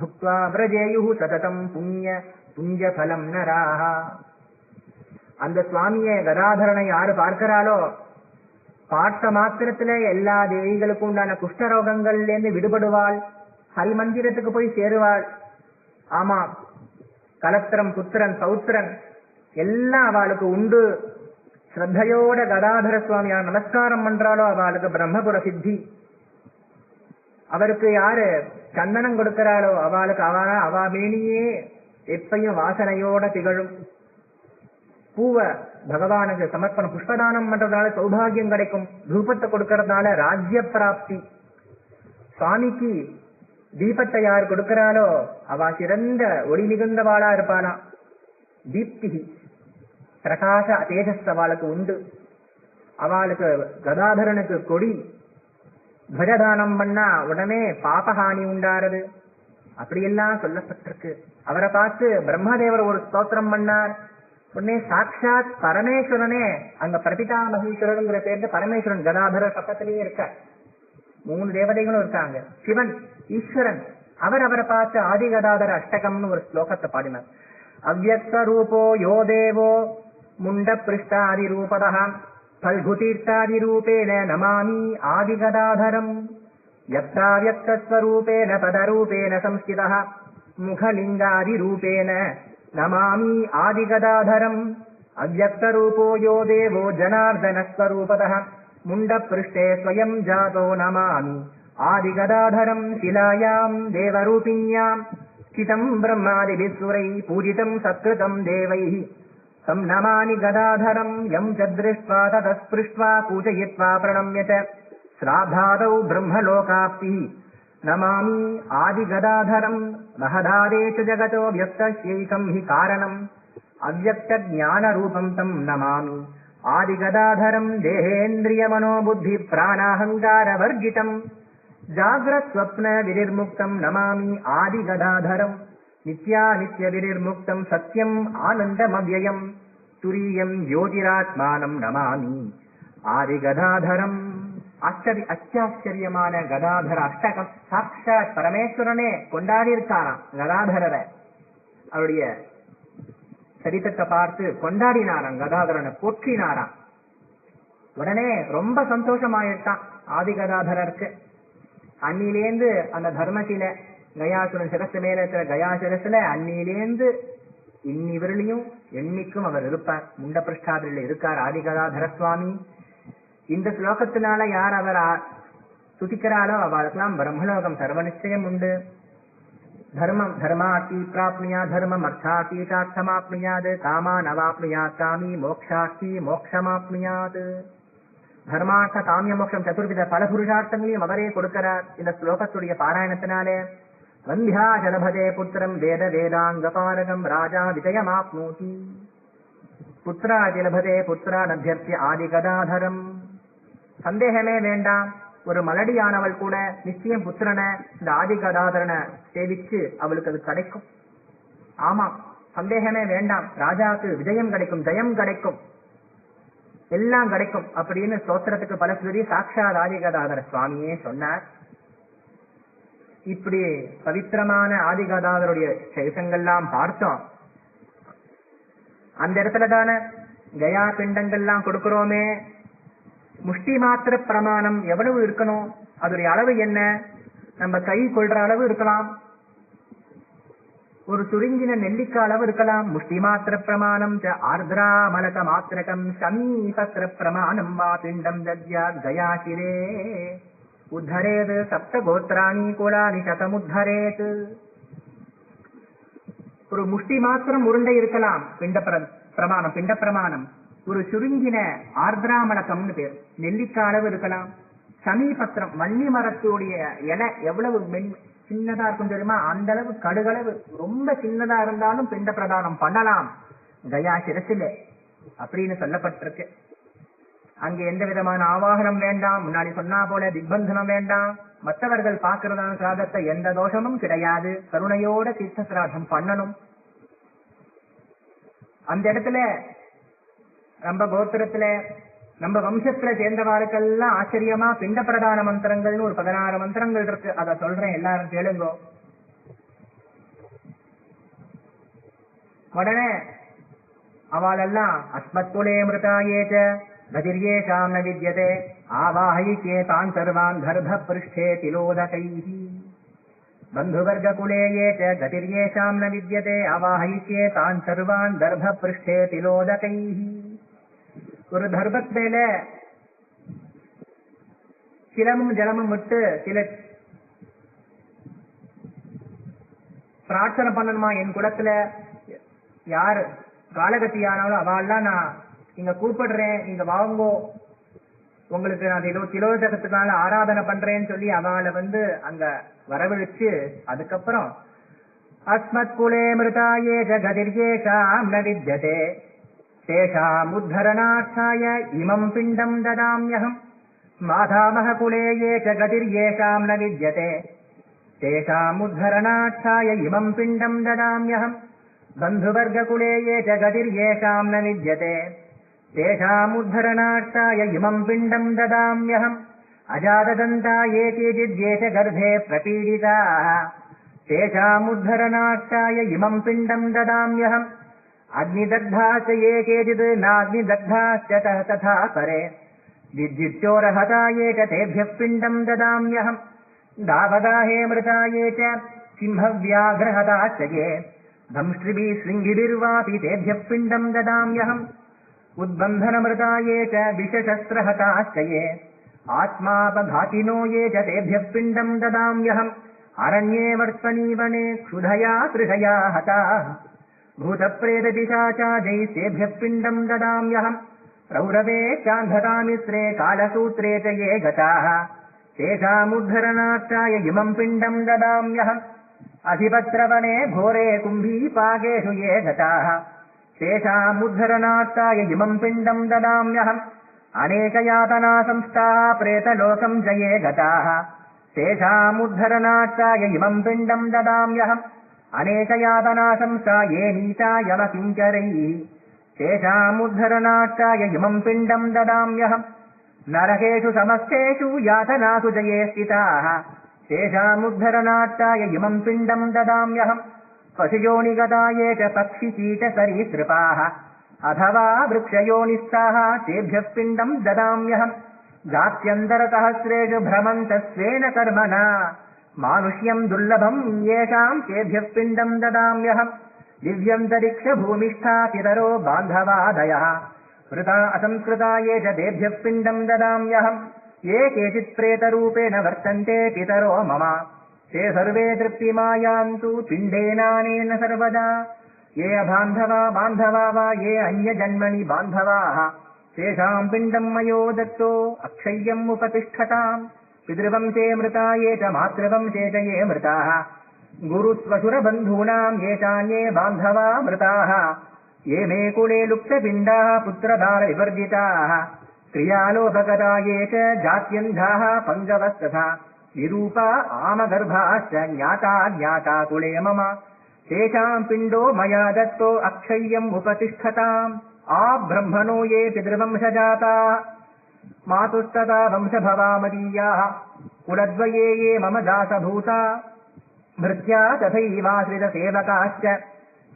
Speaker 1: भुक्त्वा व्रजेयुः सततम् पुण्यफलम् नराः. அந்த சுவாமியை கதாதரனை யாரு பார்க்கிறாளோ பார்த்த மாத்திரத்துல எல்லா தேவிகளுக்கும் உண்டான குஷ்டரோகங்கள்ல இருந்து விடுபடுவாள், ஹரிமந்திரத்துக்கு போய் சேருவாள். ஆமா, கலத்திரம் புத்திரன் பௌத்திரன் எல்லாம் அவளுக்கு உண்டு. ஸ்ரத்தையோட கதாதர சுவாமியா நமஸ்காரம் பண்றாளோ அவளுக்கு பிரம்மபுர சித்தி. அவருக்கு யாரு சந்தனம் கொடுக்கிறாளோ அவளுக்கு அவ மேனியே எப்பையும் வாசனையோட திகழும். பூவ பகவானுக்கு சமர்ப்பணம் புஷ்பதானம் பண்றதுனால சௌபாகியம் கிடைக்கும். தூபத்தை கொடுக்கறதுனால ராஜ்ய பிராப்தி. சுவாமிக்கு தீபத்தை யார் கொடுக்கிறாளோ அவ சிறந்த ஒளி மிகுந்தவாளா இருப்பாளா. தீப்தி பிரகாச தேஜஸ் அவளுக்கு உண்டு. அவளுக்கு கதாதரனுக்கு கொடி துவஜதானம் பண்ணா உடனே பாபஹானி உண்டாறது அப்படியெல்லாம் சொல்லப்பட்டிருக்கு. அவரை பார்த்து பிரம்மதேவர் ஒரு ஸ்தோத்திரம் பண்ணார். உடனே சாட்சாத் பரமேஸ்வரனே அங்க பிரபிதா மகேஸ்வரருங்கிற பேர்ல பரமேஸ்வரன் கதாதரர் பக்கத்திலேயே இருக்கார். 3 தேவதைகளும் இருக்காங்க, சிவன் ஈஸ்வரன். அவரை பார்த்து ஆதிகதாதர அஷ்டகம்னு ஒரு ஸ்லோகத்தை பாடினார். அவ்யக்த ரூபோ யோ தேவோ முண்ட பிருஷ்டாதி ரூபதः பல்குதீர்த்தாதி ரூபேன நமாமி ஆதிகதாதரம் யத்ராவ்யக்தஸ்வரூபேன பதரூபேன சம்ஸ்திதः முகலிங்காதி ரூபேன நமாமி ஆதிகதாதரம் அவ்யக்த ரூபோ யோ தேவோ ஜனார்தனஸ்வரூபதः முண்ட பிருஷ்டே ஸ்வயம் ஜாதோ நமாமி ஆதிகதாதரம் சிலாயாம் தேவரூபிண்யாம் ஸ்திதம் பிரம்மாதிபிஸ்வரை பூஜிதம் சத்கிருதம் தேவைः தம் நமாமி கதாதரம் யம் சத்ருஷ்ட்வா ததஸ்பிருஷ்ட்வா பூஜயித்வா பிரணம்ய ச ஸ்ராத்தாதௌ பிரம்மலோகாப்தி நமாமி ஆதிகதாதரம் மகதாதே ச ஜகதோ வியக்தஸ்யைகம் ஹி காரணம் அவ்யக்த ஞான ரூபம் தம் நமாமி ஆதிகதாதரம் தேஹேந்திரிய மனோபுத்தி பிராணாஹங்கார வர்ஜிதம் ஜாக்ரஸ்வப்ன வினிர்முக்தம் நமாமி ஆதிகதாதரம் நித்யாநித்ய வினிர்முக்தம் சத்யம் ஆனந்தமவ்யயம் துரியம் யோதிராத்மானம் நமாமி ஆதிகதாதரம். அத்தியாச்சரியமான கதாதர அஷ்டகம் சாட்சாத் பரமேஸ்வரனே கொண்டாடி இருக்காராம் கதாதரரை. அவருடைய சரித்திரத்தை பார்த்து கொண்டாடினாராம், கதாதரனை போற்றினாராம். உடனே ரொம்ப சந்தோஷமாயிருக்கான் ஆதிகதாதரருக்கு. அன்னிலேந்து அந்த தர்மத்தில கயாசுரன் சிரசு மேல இருக்கிற கயா சிரசுல அன்னியிலேந்து இன்னி விரலியும் எண்ணிக்கும் அவர் இருப்பார். முண்ட பிரஷ்டாபில இருக்கார் ஆதிகதாதர சுவாமி. இந்த ஸ்லோகத்தினால யார் அவர் துதிக்கிறாளோ அவளுக்கெல்லாம் பிரம்மலோகம் சர்வ நிச்சயம் உண்டு. தர்மம் தர்மாத்தி பிராப்னுயா தர்மம் அர்த்தாத்தி சார்த்தமாப்னுயாது காமான் அவாப்னுயாத் காமி மோக்ஷாஸ்தி மோக்ஷமாப்னுயாது. தர்மார்த்த காமிய மோட்சம் சதுர்வித பல புருஷார்த்தங்களையும் அவரே கொடுக்கிறார் இந்த ஸ்லோகத்துடைய பாராயணத்தினாலே. வந்தியா ஜலபதே புத்திரம் வேத வேதாங்க பாரகம் ராஜா விஜயமாப்னோதி. புத்திரா ஜலபதே புத்திரா நபியர்த்திய ஆதி கதாதரம். சந்தேகமே வேண்டாம், ஒரு மலடியானவள் கூட நிச்சயம் புத்திரனை இந்த ஆதி கதாதரனை சேவிச்சு அவளுக்கு அது கிடைக்கும். ஆமா, சந்தேகமே வேண்டாம், ராஜாவுக்கு விஜயம் கிடைக்கும், ஜெயம் கிடைக்கும், எல்லாம் கிடைக்கும் அப்படின்னு ஸ்தோத்திரத்துக்கு பல சொல்லி சாட்சாத் ஆதி கதாதர சுவாமியே சொன்னார். இப்படி பவித்திரமான ஆதி கதாதருடைய சரிசங்கள்லாம் பார்த்தோம். அந்த இடத்துல தானே கயா பிண்டங்கள்லாம் கொடுக்கிறோமே. முஷ்டி மாத்திர பிரமாணம் எவ்வளவு இருக்கணும், அதோடைய அளவு என்ன? நம்ம கை கொள்ற அளவு இருக்கலாம், ஒரு சுருங்கின நெல்லிக்காய் அளவு இருக்கலாம். முஷ்டி மாத்திர பிரமாணம் ஆர்திரா மலக மாத்திரகம் சமீபத்திர பிரமாணம் வா பிண்டம் தத்யா கயாசிரே உத்தரேது சப்த கோத்ராணி கோலானி சதமுத்தரேத். ஒரு முஷ்டி மாத்திரம் உருண்டை இருக்கலாம் பிண்ட பிரமாணம், பிண்ட பிரமாணம். ஒரு சுருங்கின ஆர்திராமலகம்னு பேர், நெல்லிக்காய் அளவு இருக்கலாம். சமீபத்திரம் வன்னி மரத்துடைய இலை எவ்வளவு சின்னதா இருக்கும் தெரியுமா, அந்த அளவு கடுகளவு ரொம்ப சின்னதா இருந்தாலும் பிண்ட பிரதானம் பண்ணலாம் கயா சிரசில அப்படின்னு சொல்லப்பட்டிருக்கு. அங்கே எந்த விதமான ஆவாகனம் வேண்டாம், முன்னாடி சொன்னா போல திக்பந்தனம் வேண்டாம், மற்றவர்கள் பார்க்கிறதான சிராதத்தை எந்த தோஷமும் கிடையாது, கருணையோட தீர்த்த சிராதம் பண்ணணும். அந்த இடத்துல நம்ம கோத்திரத்துல நம்ம வம்சத்துல சேர்ந்தவாருக்கெல்லாம் ஆச்சரியமா பிண்ட பிரதான மந்திரங்கள்னு ஒரு 16 மந்திரங்கள் இருக்கு. அத சொல்றேன், எல்லாரும் கேளுங்க. உடனே அவளெல்லாம் அஸ்மத் குலே மிருதாயேச்ச கதிர்யேஷாம் ந வித்யதே ஆவாஹயிச்சே தான் சர்வான் கர்ப்ப பிருஷ்டே திலோதகைஹி. பந்துவர்க குலேயேச்ச கதிர்யேஷாம் ந வித்யதே ஆவாஹயிச்சே தான் சர்வான் கர்ப்ப பிருஷ்டே திலோதகைஹி. ஒரு தர்பத்தில சிலமும் ஜலமும் விட்டு சில பிரார்த்தனை பண்ணணுமா, என் குலத்துல யாரு காலகத்தியானாலும் அவள்லாம் நான் இங்க கூப்பிடுறேன், நீங்க வாங்கோ, உங்களுக்கு நான் திலோதகத்துக்கான ஆராதனை பண்றேன்னு சொல்லி அவளை அங்க வரவழைச்சு அதுக்கப்புறம் அஸ்மத் குலே மிருதாயே ஜகதிர்யேஷாம் ந வித்யதே தேஷாம் உத்தரணார்த்தாய இமம் பிண்டம் ததாம்யஹம். மாதாமஹ குலே யே ஜகதிர்யேஷாம் ந வித்யதே தேஷாம் உத்தரணார்த்தாய இமம் பிண்டம் ததாம்யஹம். பந்துவர்க குலே யே ஜகதிர்யேஷாம் ந வித்யதே தேஷாம் உத்தரணார்த்தாய இமம் பிண்டம் ததாம்யஹம். அஜாததந்தா ये केचिद्येष गर्भे प्रपीडिताः तेषाम् उद्धरणार्थाय इमं पिण्डं ददाम्यहम्. अग्निदग्धाश्च ये केचित् नाग्निदग्धाश्च तथा परे विद्युच्चोरहता ये च तेभ्यः पिण्डं ददाम्यहम्. दावदाहे मृता ये च सिंहव्याघ्रहताश्च ये दंष्ट्रिभिः शृङ्गिभिर्वापि तेभ्यः पिण्डं ददाम्यहम्. उद्बन्धनमृता ये च विषशस्त्रहताश्च ये आत्मापघातिनो ये च तेभ्यः पिण्डं ददाम्यहम्. अरण्ये वर्त्मनीवने क्षुधया तृषया हताः भूतप्रेतपिशाचादैः तेभ्यः पिण्डं ददाम्यहम्. रौरवे चान्धतामिस्रे कालसूत्रे च ये गताः तेषामुद्धरणार्थाय इमं पिण्डं ददाम्यहम्. अधिपत्रवने घोरे कुम्भीपाकेषु ये गताः तेषामुद्धरणार्थाय इमं पिण्डं ददाम्यहम्. अनेकयातना संस्थाः प्रेतलोकं च ये गताः तेषामुद्धरणार्थाय इमं पिण्डं ददाम्यहम्. अनेकयातना संस्था ये नीता यमकिङ्करैः तेषामुद्धरणार्थाय इमं पिण्डं ददाम्यहम्. नरकेषु समस्तेषु यातनासु च ये स्थिताः तेषामुद्धरणार्थाय इमं पिण्डं ददाम्यहम्. पशुयोनिगता ये च पक्षिकीटसरीसृपाः अथवा वृक्षयोनिस्थाः तेभ्यः पिण्डं ददाम्यहम्. जात्यन्तरसहस्रेषु भ्रमन्तस्वेन कर्मणा மானுஷ்யம் துர்லபம் ஏஷாம் சேத்ய பிண்டம் ததாம்யஹம் திவ்யந்தரிக்ஷ பூமிஷ்டா பிதரோ பாந்தவாதயः வ்ருதா அசம்ஸ்கிருதா ஏஷ தேभ्य பிண்டம் ததாம்யஹம் ये केचित् प्रेतरूपेण वर्तन्ते पितरो मम ते सर्वे तृप्तिमायान्तु पिण्डेनानेन सर्वदा ये अबान्धवा बान्धवा वा ये अन्यजन्मनि बान्धवाः तेषाम् पिण्डम् मयो दत्तो अक्षय्यम् उपतिष्ठताम् पितृवंशे मृता ये च मातृवंशे च ये मृताः गुरुस्वसुरबन्धूनाम् ये चान्ये बान्धवा मृताः ये मे कुले लुप्तपिण्डाः पुत्रभारविवर्जिताः क्रियालोपगता ये च जात्यन्धाः पङ्गवस्तथा निरूपा आमगर्भाश्च ज्ञाता ज्ञाता कुले मम तेषाम् पिण्डो मया दत्तो अक्षय्यम् उपतिष्ठताम् आब्रह्मणो ये पितृवंशजाता मातुस्तथा वंशभवामदीयाः कुलद्वये ये मम दासभूता भृत्या तथैवाश्रितसेवकाश्च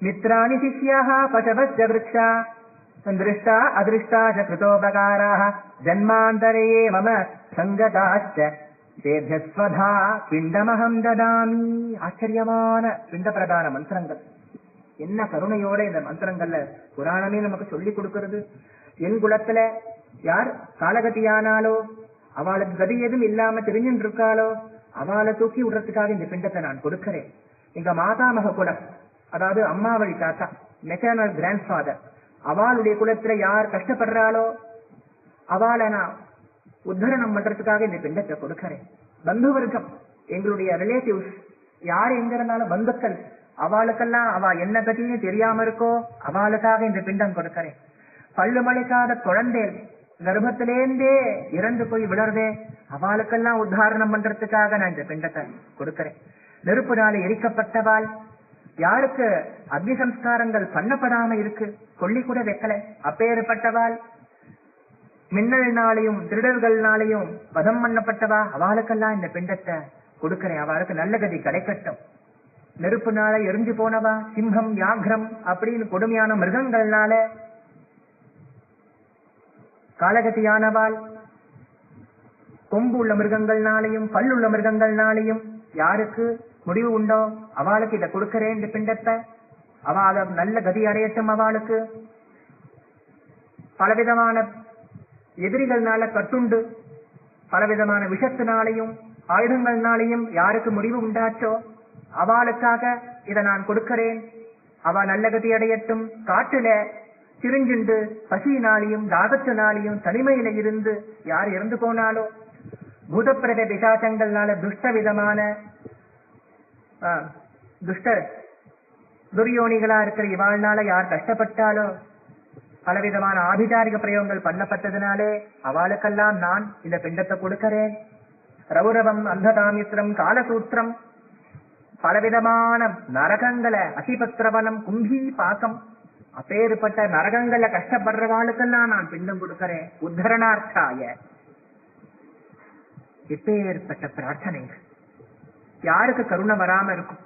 Speaker 1: मित्राणि शिष्याः पशवश्च वृक्षा दृष्टा अदृष्टा च कृतोपकाराः जन्मान्तरे ये मम सङ्गताश्च तेभ्यस्वधा பிண்டமகம் ததாமி. ஆச்சரியமான பிண்ட பிரதான மந்திரங்கள். என்ன கருணையோட இந்த மந்திரங்கள்ல புராணமே நமக்கு சொல்லி கொடுக்கிறது. என் குலத்துல யார் காலகதியானாலோ, அவளுக்கு கதி எதுவும் இல்லாம தெரிஞ்சுட்டு இருக்காளோ, அவளை தூக்கி விடுறதுக்காக இந்த பிண்டத்தை நான் கொடுக்கிறேன். எங்க மாதாமக குலம், அதாவது அம்மா வழி தாத்தா, மெட்டர்னல் கிராண்ட் ஃபாதர், அவளுடைய குலத்துல யார் கஷ்டப்படுறாளோ அவளை நான் உத்தரணம் பண்றதுக்காக இந்த பிண்டத்தை கொடுக்கிறேன். பந்து வர்க்கம், எங்களுடைய ரிலேட்டிவ்ஸ் யார் எங்க இருந்தாலும் பந்துக்கள், அவளுக்கெல்லாம் அவ என்ன பத்தியும் தெரியாம இருக்கோ அவளுக்காக இந்த பிண்டம் கொடுக்கிறேன். பல்லு மழைக்காத குழந்தை கர்ப்பத்திலேந்தே இறந்து போய் விழறதே, அவளுக்கெல்லாம் உத்தாரணம் பண்றதுக்காக நான் இந்த பிண்டத்தை கொடுக்கிறேன். நெருப்புனால எரிக்கப்பட்டவாள், யாருக்கு அக்னி சம்ஸ்காரங்கள் பண்ணப்படாம இருக்கு, கொல்லி கூட வைக்கல, அப்பேற்பட்டவாள், மின்னல்னாலையும் திருடர்கள்னாலையும் வதம் பண்ணப்பட்டவா, அவளுக்கெல்லாம் இந்த பிண்டத்தை கொடுக்கிறேன். அவளுக்கு நல்ல கதி கிடைக்கட்டும். நெருப்புனால எரிஞ்சு போனவா, சிம்ஹம் வியாக்ரம் அப்படின்னு கொடுமையான மிருகங்கள்னால காலகதியானவாள், கொம்பு உள்ள மிருகங்கள்னாலையும் பல்லுள்ள மிருகங்கள்னாலையும் யாருக்கு முடிவு உண்டோ அவளுக்கு இதை கொடுக்கிறேன் இந்த பிண்டத்தை. அவளை நல்ல கதி அடையட்டும். அவளுக்கு பலவிதமான எதிரிகள்னால கட்டுண்டு, பலவிதமான விஷத்தினாலையும் ஆயுதங்கள்னாலையும் யாருக்கு முடிவு உண்டாச்சோ அவளுக்காக இதை நான் கொடுக்கிறேன். அவ நல்ல கதி அடையட்டும். காட்டுல திரிஞ்சுண்டு பசியினாலையும் தாகத்தினாலையும் தனிமையில இருந்து யார் இறந்து போனாலோ, பூதப்பிரத பிசாசங்கள்னால துஷ்ட விதமான துஷ்ட துரியோனிகளா இருக்கிற இவாழ்னால யார் கஷ்டப்பட்டாலோ, பலவிதமான ஆபிசாரிக பிரயோகங்கள் பண்ணப்பட்டதுனாலே அவளுக்கெல்லாம் நான் இந்த பிண்டத்தை கொடுக்கிறேன். ரவுரவம், அந்ததாமித்ரம், காலசூத்திரம், பலவிதமான நரகங்களை, அசிபத்ரவனம், கும்பி பாக்கம், அப்பேற்பட்ட நரகங்கள்ல கஷ்டப்படுறவாளுக்கெல்லாம் நான் பிண்டம் கொடுக்கிறேன். உத்தரணார்த்தாய. இப்பேற்பட்ட பிரார்த்தனைகள் யாருக்கு கருணை வராம இருக்கும்?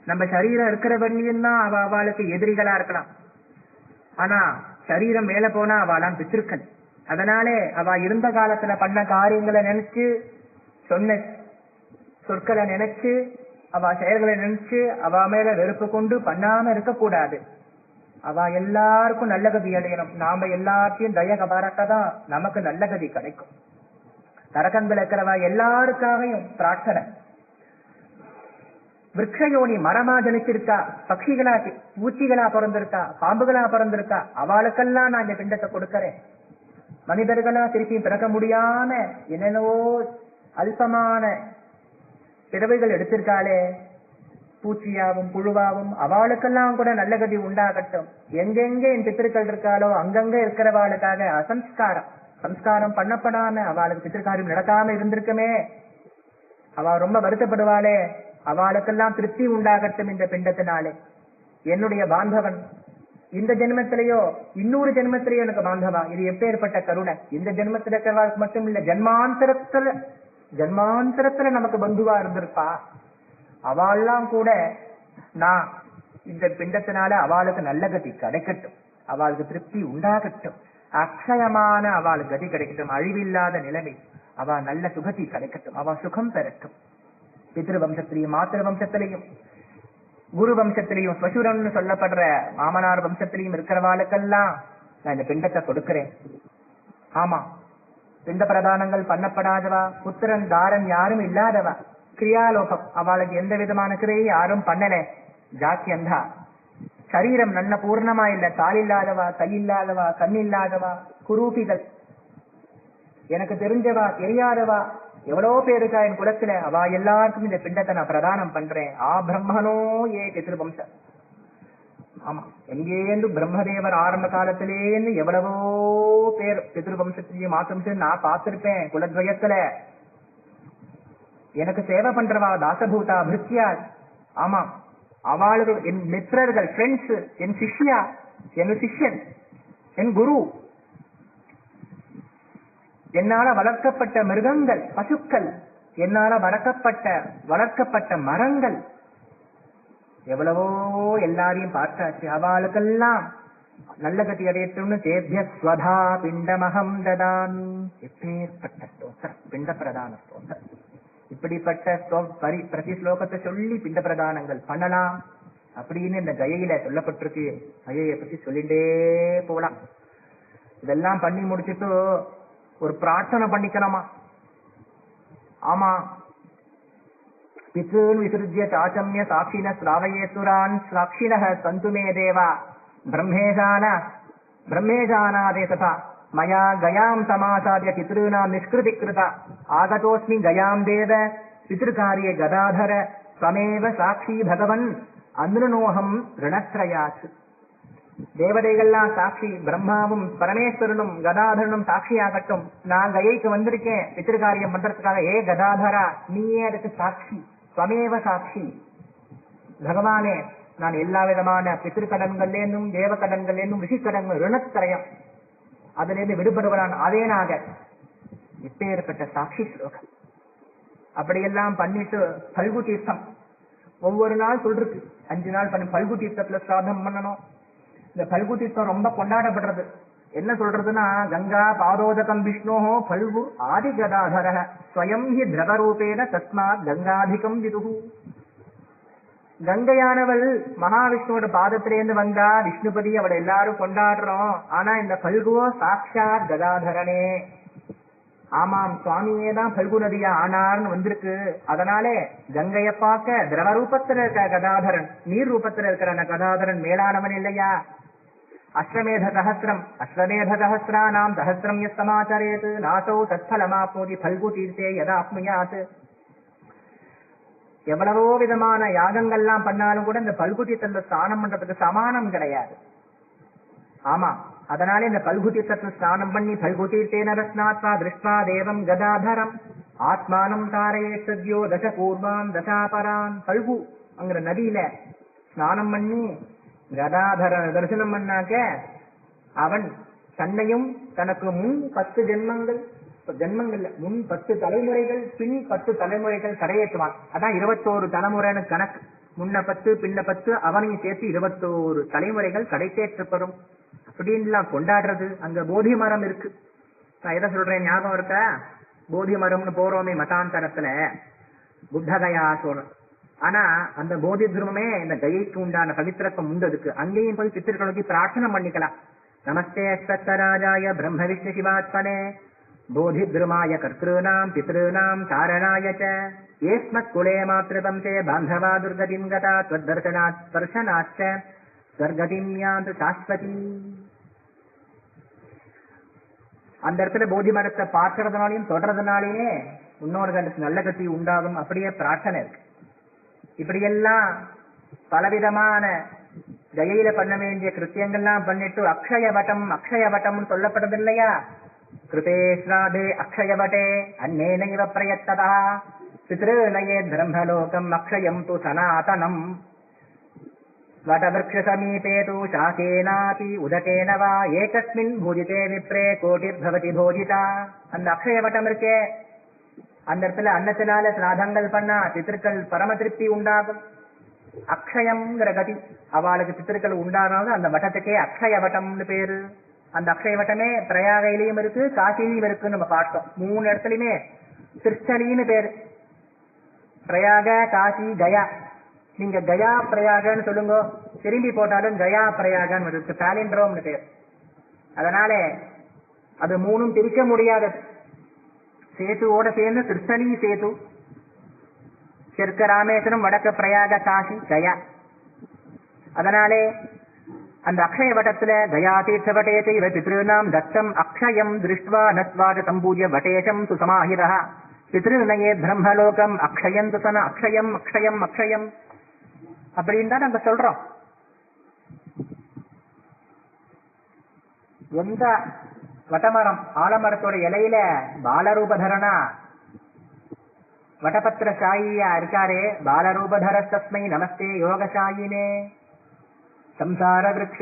Speaker 1: நம்ம சரீரம் இருக்கிற வரையும் தான் அவளுக்கு எதிரிகளா இருக்கலாம். ஆனா சரீரம் மேல போனா அவளாம் பித்திருக்கள். அதனாலே அவ இருந்த காலத்துல பண்ண காரியங்களை நினைச்சு, சொன்ன சொற்களை நினைச்சு, அவ செயல்களை நினைச்சு அவ மேல வெறுப்பு கொண்டு பண்ணாம இருக்க கூடாது. அவ எல்லாருக்கும் நல்ல கதி அடையணும். நாம எல்லாத்தையும் தய கபாரக்கதான் நமக்கு நல்ல கதி கிடைக்கும். நரகங்கள் இருக்கிறவா எல்லாருக்காகவும் பிரார்த்தனை. விரக்ஷயோனி மரமா ஜனிச்சிருக்கா, பட்சிகளா பூச்சிகளா பிறந்திருக்கா, பாம்புகளா பிறந்திருக்கா, அவளுக்கெல்லாம் நான் இந்த பிண்டத்தை கொடுக்கிறேன். மனிதர்களா திருப்பி பிறக்க முடியாம என்னென்னவோ அல்பமான பிறவைகள் எடுத்திருக்காளே, பூச்சியாவும் புழுவாவும், அவளுக்கெல்லாம் கூட நல்ல கதி உண்டாகட்டும். எங்கெங்க என் பித்திருக்கள் இருக்காளோ அங்கங்க இருக்கிறவாளுக்காக அசம்ஸ்காரம், சம்ஸ்காரம் பண்ணப்படாம அவளுக்கு பித்திருக்காரியம் நடக்காம இருந்திருக்குமே, அவ ரொம்ப வருத்தப்படுவாளே, அவளுக்கெல்லாம் திருப்தி உண்டாகட்டும் இந்த பிண்டத்தினாலே. என்னுடைய பாந்தவன் இந்த ஜென்மத்திலேயோ இன்னொரு ஜென்மத்திலேயோ எனக்கு பாந்தவா. இது எப்பேற்பட்ட கருணை! இந்த ஜென்மத்தில் இருக்கிறவாளுக்கு மட்டும் இல்ல, ஜன்மாந்தரத்துல நமக்கு பந்துவா இருந்திருப்பா. அவள்லாம் கூட நான் இந்த பிண்டத்தினால அவளுக்கு நல்ல கதி கிடைக்கட்டும், அவளுக்கு திருப்தி உண்டாகட்டும், அக்ஷயமான அவளுக்கு கதி கிடைக்கட்டும், அழிவில்லாத நிலைமை, அவ நல்ல சுகதி கிடைக்கட்டும், அவ சுகம் பெறட்டும். பித்ரு வம்சத்திலையும் மாத்திரு வம்சத்திலையும் குரு வம்சத்திலையும் ஸ்வசுரன்னு சொல்லப்படுற மாமனார் வம்சத்திலையும் இருக்கிறவாளுக்கெல்லாம் நான் இந்த பிண்டத்தை கொடுக்கிறேன். ஆமா, பிண்ட பிரதானங்கள் பண்ணப்படாதவா, புத்திரன் தாரன் யாரும் இல்லாதவா, கிரியாலோகம் அவளுக்கு எந்த விதமான கிரியை யாரும் பண்ணல, ஜாக்கியந்தா, சரீரம் நல்ல பூர்ணமா இல்ல, கால் இல்லாதவா, கை இல்லாதவா, கண் இல்லாதவா, குரூபிகள், எனக்கு தெரிஞ்சவா தெரியாதவா எவ்வளவு பேருக்கா என் குலத்துல, அவ எல்லாருக்கும் இந்த பிண்டத்தை நான் பிரதானம் பண்றேன். பிரம்மனோ ஏ பித்ருவம்சம். ஆமா, எங்கேருந்து பிரம்மதேவர் ஆரம்ப காலத்திலேன்னு எவ்வளவோ பேர் பித்ருவம்சத்திலையும் மாத்தம்சம் நான் பார்த்திருப்பேன் குலத்வயத்துல. எனக்கு சேவை பண்றவா தாசபூதா பிருத்தியா. ஆமா, அவளுக்கு என் மித்திரர்கள், ஃப்ரெண்ட்ஸ், என் சிஷ்யா, என் சிஷ்யன், என் குரு, என்னால வளர்க்கப்பட்ட மிருகங்கள், பசுக்கள், என்னால வளர்க்கப்பட்ட மரங்கள், எவ்வளவோ எல்லாரையும் பார்த்தாச்சு. அவளுக்கெல்லாம் நல்ல கதி அடையட்டும்னு தேபிய ஸ்வதா பிண்டமகம் ததாமி. எப்பேற்பட்ட ஸ்தோத்திரம், பிண்ட பிரதான ஸ்தோத்திரம். இப்படிப்பட்ட பிரதி ஸ்லோகத்தை சொல்லி பிண்ட பிரதானங்கள் பண்ணலாம் அப்படின்னு இந்த கயையில சொல்லப்பட்டிருக்கு. கயையை பத்தி சொல்லிட்டே போலாம். இதெல்லாம் பண்ணி முடிச்சுட்டு ஒரு பிரார்த்தனை பண்ணிக்கணுமா. ஆமா, பித்ருன் விசுருஜ்ய சாச்சம்ய சாட்சின ஸ்ராவயேசுரான் சாட்சிண சந்துமே தேவா பிரம்மேஜானாதே ததா மயா கயாம் சமாசாரிய பித்ருணாம் நிஷ்கிருதி கிருதா ஆகதோஸ்மி கயாம் தேவ பித்ருகாரிய கதாதர சமேவ சாட்சி பகவன் அனுநோகம் ரிணத்ரயாச்சு. தேவதைகள்லாம் சாட்சி, பிரம்மாவும் பரமேஸ்வரனும் கதாதரனும் சாட்சியாகட்டும். நான் கயைக்கு வந்திருக்கேன் பித்ருகாரியம் பண்றதுக்காக. ஏ கதாதரா, நீயே அதுக்கு சாட்சி, ஸ்வமேவ சாட்சி. பகவானே, நான் எல்லா விதமான பித்ருக்கடன்கள்லேருந்தும் தேவக்கடன்கள்லேருந்தும் ரிஷிக்கடன்கள் ரிணத்திரயம் அதுல இருந்து விடுபடுவனான் அதேனாக. இப்பேற்பட்ட சாட்சி ஸ்லோகம். அப்படியெல்லாம் பண்ணிட்டு பல்கு தீர்த்தம் ஒவ்வொரு நாள் சொல்றது, 5 நாள் பண்ணி பல்கு தீர்த்தத்துல சாதம் பண்ணணும். இந்த பல்கு தீர்த்தம் ரொம்ப கொண்டாடப்படுறது. என்ன சொல்றதுன்னா, கங்கா பாதோதகம் விஷ்ணோஹோ பல்கு ஆதி கதாதர ஸ்வயம் ஹி திரவரூபேன தஸ்மாத் கங்காதிகம் விதுஹு. கங்கையானவள் மகாவிஷ்ணுவோட பாதத்திலேருந்து வந்தா விஷ்ணுபதி, அவளை எல்லாரும் கொண்டாடுறோம். ஆனா இந்த பல்குவோ சாட்சாத் கதாதரனே. ஆமாம், சுவாமியே தான் பல்கு நதியா ஆனார்னு வந்திருக்கு. அதனாலே கங்கைய பார்க்க திரவ ரூபத்துல இருக்க கதாதரன், நீர் ரூபத்துல இருக்கிற அந்த கதாதரன் மேலானவன் இல்லையா? அஸ்வமேத சஹஸ்ரானாம் சஹஸ்ரம் யத் சமாச்சரேத் நாசௌ தத்ஃபலமாப்னோதி பல்கு தீர்த்தே யதா ஆப்னுயாத். எவ்வளவோ விதமான யாகங்கள்லாம் பண்ணாலும் கூட இந்த பல்கு தீர்த்தத்துல ஸ்நானம் பண்றதுக்கு சமானம் கிடையாது. ஆமா, அதனால இந்த பல்கு தீர்த்தத்துல ஸ்நானம் பண்ணி பல்கு தீர்த்தேன ரத்னாத்மா திருஷ்டா தேவம் கதாதரம் ஆத்மானம் தாரையே சத்யோ தச பூர்வான் தசாபரான். பல்கு அங்கிற நதியில ஸ்நானம் பண்ணி கதாதர தரிசனம் பண்ணாக்க அவன் தன்னையும் தனக்கு முன் 10 ஜென்மங்கள்ல முன் 10 தலைமுறைகள் பின் 10 தலைமுறைகள் கரையேற்றுவான். அதான் 21 தலைமுறைன்னு கணக்கு. முன்ன 10 பின்ன 10 அவனையும் சேர்த்து 21 தலைமுறைகள் கடைத்தேற்றப்படும் அப்படின்லாம் கொண்டாடுறது. அங்க போதி மரம் இருக்கு. நான் எதை சொல்றேன் ஞாபகம் இருக்கா? போதி மரம்னு போறோமே மதாந்தரத்துல புத்தகயா சொல்றோம். ஆனா அந்த போதி துருவமே இந்த கயைக்கு உண்டான பவித்திரத்துவம் உண்டதுக்கு. அங்கேயும் போய் பித்திருக்களுக்கு பிரார்த்தனை பண்ணிக்கலாம். நமஸ்தே அஸ்வத்தராஜாய பிரம்ம விஷ்ணு சிவாத்மனே போதி திருமாய கர்த்தॄணாம் பித்ருணாம் சாரணாய ச ஏஸ்மத் குலே மாத்ருதம் தே பாந்தவா துர்கதிம் கதா த்வத்தர்சனாத் ஸ்பர்ஷனாச்ச ஸ்வர்கதிம் யாந்து சாஸ்வதி. அந்த இடத்துல போதி மரத்தை பார்க்கறதுனாலையும் தொடர்றதுனாலேயே முன்னோர்களுக்கு நல்ல கதி உண்டாகும். அப்படியே பிரார்த்தனை இருக்கு. இப்படியெல்லாம் பலவிதமான கயையில பண்ண வேண்டிய கிருத்தியங்கள்லாம் பண்ணிட்டு அக்ஷயவட்டம்னு சொல்லப்படுது இல்லையா? கிருதே ஸ்ராதே அக்ஷயவட்டே அன்னேனைவ பிரயத்ததா பித்ருநயே பிரம்மலோகம் அக்ஷயம் து சனாதனம் வடவிருக்ஷ சமீபே து சாகேனாபி உதகேன வா ஏகஸ்மின் பூஜிதே விப்ரே கோட்டிர்பவதி போஜிதா. அந்த அக்ஷயவட்டம் இருக்கே, அந்த இடத்துல அன்னத்தினால சிராதங்கள் பண்ணா பித்திருக்கள் பரம திருப்தி உண்டாகும். அக்ஷயம்ங்கிற கதி அவளுக்கு பித்திருக்கள் உண்டானாலும் அந்த வட்டத்துக்கே அக்ஷயவட்டம்னு பேரு. அந்த அக்ஷயவட்டமே பிரயாகையிலையும் இருக்கு, காசிலையும் இருக்குன்னு நம்ம பார்த்தோம். 3 இடத்துலயுமே திருச்சலின்னு பேரு. பிரயாக, காசி, கயா. நீங்க கயா பிரயாகன்னு சொல்லுங்க, திரும்பி போட்டாலும் கயா பிரயாகன்னு வருது. பாலிண்ட்ரோம்னு பேர். அதனால அது மூணும் பிரிக்க முடியாதது. சேதுவோட சேர்ந்து திருத்தணி சேது, தெற்க ராமேஸ்வரம், வடக்க பிரயாக, காசி, கயா. அதனாலே அந்த அக்ஷய வட்டத்துல கயா தீர்த்த வட்டேசை பித்ருநாம் தத்தம் அக்ஷயம் திருஷ்டுவா நத்வாத சம்பூஜ்ய வட்டேசம் சுசமாஹிரஹ பித்ருநயே பிரம்மலோகம் அக்ஷயம் துசன அக்ஷயம் அக்ஷயம் அக்ஷயம் அப்படின்னு தான் நாங்க சொல்றோம். எந்த வட்டமரம் ஆலமரத்தோட இலையில பாலரூபதரனா வட்டபத்திர சாயியா இருக்காரே, பாலரூபதர தஸ்மை நமஸ்தே யோகசாயினே சம்சார விருக்ஷ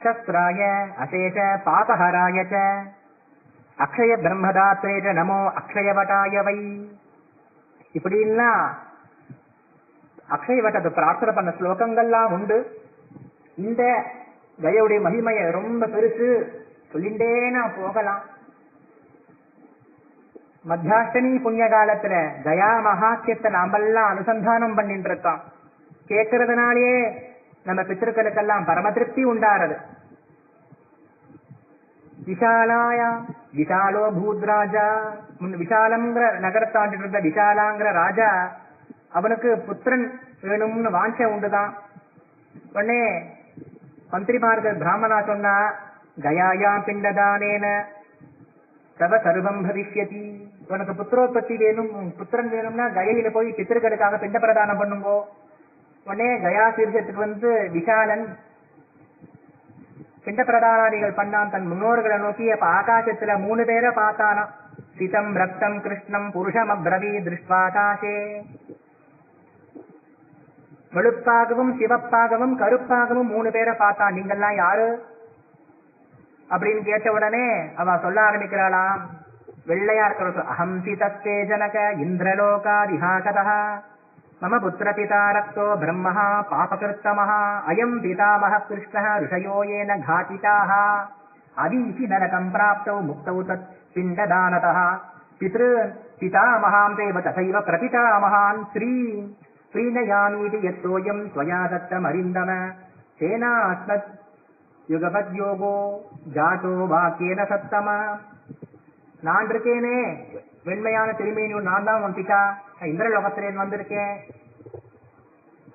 Speaker 1: சஸ்திராய அசேஷ பாபஹராய ச அக்ஷய பிரம்மதாத்ரேஜ நமோ அக்ஷயவட்டாய வை. இப்படிலாம் அக்ஷயவட்டத்தை பிரார்த்தனை பண்ண ஸ்லோகங்கள்லாம் உண்டு. இந்த கயவுடைய மகிமைய ரொம்ப பெருசு, சொல்லிண்டே நான் போகலாம். மத்தியாஷ்டமி புண்ணிய காலத்துல கயா மகாத்யத்தை நாமெல்லாம் அனுசந்தானம் பண்ணிட்டு இருக்கோம். கேட்கறதுனாலேயே நம்ம பித்திருக்களுக்கெல்லாம் பரம திருப்தி உண்டாறது. விஷாலாயா விஷாலோ பூத்ராஜா, விஷாலங்கிற நகரத்தாண்டு இருந்த விஷாலாங்கிற ராஜா, அவனுக்கு புத்திரன் வேணும்னு வாஞ்ச உண்டுதான். உடனே மந்திரிமார்கள் பிராமணா சொன்னா, கயாயா பிண்டதானேன தவ சர்வம் பவிஷ்யதி. உனக்கு புத்திரோத்பத்தி வேணும், புத்திரன் வேணும்னா கயையில போய் பித்திருக்களுக்காக பிண்ட பிரதானம் பண்ணுங்கோ. உடனே கயா தீர்த்தத்துக்கு வந்து விஷாலன் பிண்ட பிரதானாதிகள் பண்ணான். தன் முன்னோர்களை நோக்கி அப்ப ஆகாசத்துல 3 பேரை பார்த்தானா. சிதம் ரக்தம் கிருஷ்ணம் புருஷம் அப்ரவி திருஷ்வாகாசே. வெளுப்பாகவும் சிவப்பாகவும் கருப்பாகவும் 3 பேரை பார்த்தான். நீங்கெல்லாம் யாரு அப்படின்னு கேட்ட உடனே அவ சொல்ல ஆரம்பிக்கிறாளாம். வெள்ளையா இருக்கிற அஹம் சிதஸ்தே ஜனக இந்திரலோகாதிஹாகதः மம புத்திர பிதா ரக்தோ பிரம்மஹ பாபகிருத்தமஹ அயம் பிதாமஹ கிருஷ்ணः ऋषयो येन घातिताः அதீசி நரகம் பிராப்தௌ முக்தௌ தத் பிண்டதானதः பித்ரு பிதாமஹாம் தேவ தசைவ பிரபிதாமஹான் ஸ்ரீநயாமீதி யத்தோயம் ஸ்வயா தத்தம் அரிந்தம சேனாஸ்மத் யுகபத்யோகோ ஜாதோ வாக்கியேன சத்தம. நான் இருக்கேனே வெண்மையான திருமேனியும், நான் தான் உன் பிதா, இந்திரலோகத்திலேருந்து வந்திருக்கேன்.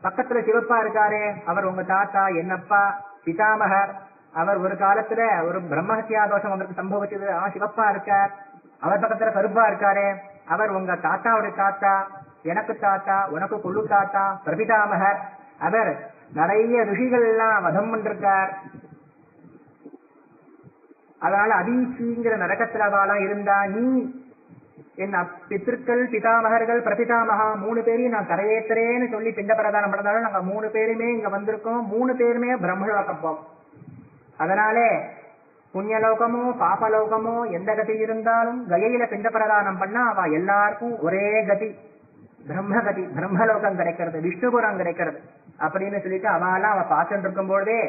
Speaker 1: பக்கத்துல சிவப்பா இருக்காரே, அவர் உங்க தாத்தா, என்னப்பா பிதாமகர். அவர் ஒரு காலத்துல ஒரு பிரம்மஹத்யா தோஷம் அவருக்கு சம்பவிச்சது, சிவப்பா இருக்கார். அவர் பக்கத்துல கருப்பா இருக்காரே, அவர் உங்க தாத்தாவுடைய தாத்தா, எனக்கு தாத்தா, உனக்கு கொள்ளு தாத்தா, பிரபிதாமகர். அவர் நிறைய ரிஷிகள் எல்லாம் வதம் பண்ணிருக்கார். அதனால அதீசிங்கிற நரகத்துல அவெல்லாம் இருந்தா, நீ என் பித்திருக்கள் பிதாமகர்கள் பிரபிதாமகா 3 பேரையும் நான் கரையேற்றுறேன்னு சொல்லி பிண்ட பிரதானம் பண்ணதாலும் நாங்க 3 பேருமே இங்க வந்திருக்கோம். 3 பேருமே பிரம்மலோகம் போம். அதனாலே புண்ணியலோகமோ பாபலோகமோ எந்த கதி இருந்தாலும் கயையில பிண்ட பிரதானம் பண்ணா அவ எல்லாருக்கும் ஒரே கதி, பிரம்மகதி, பிரம்மலோகம் கிடைக்கிறது, விஷ்ணுபுரம் கிடைக்கிறது அப்படின்னு சொல்லிட்டு அவெல்லாம் அவ பார்த்துட்டு இருக்கும் பொழுதே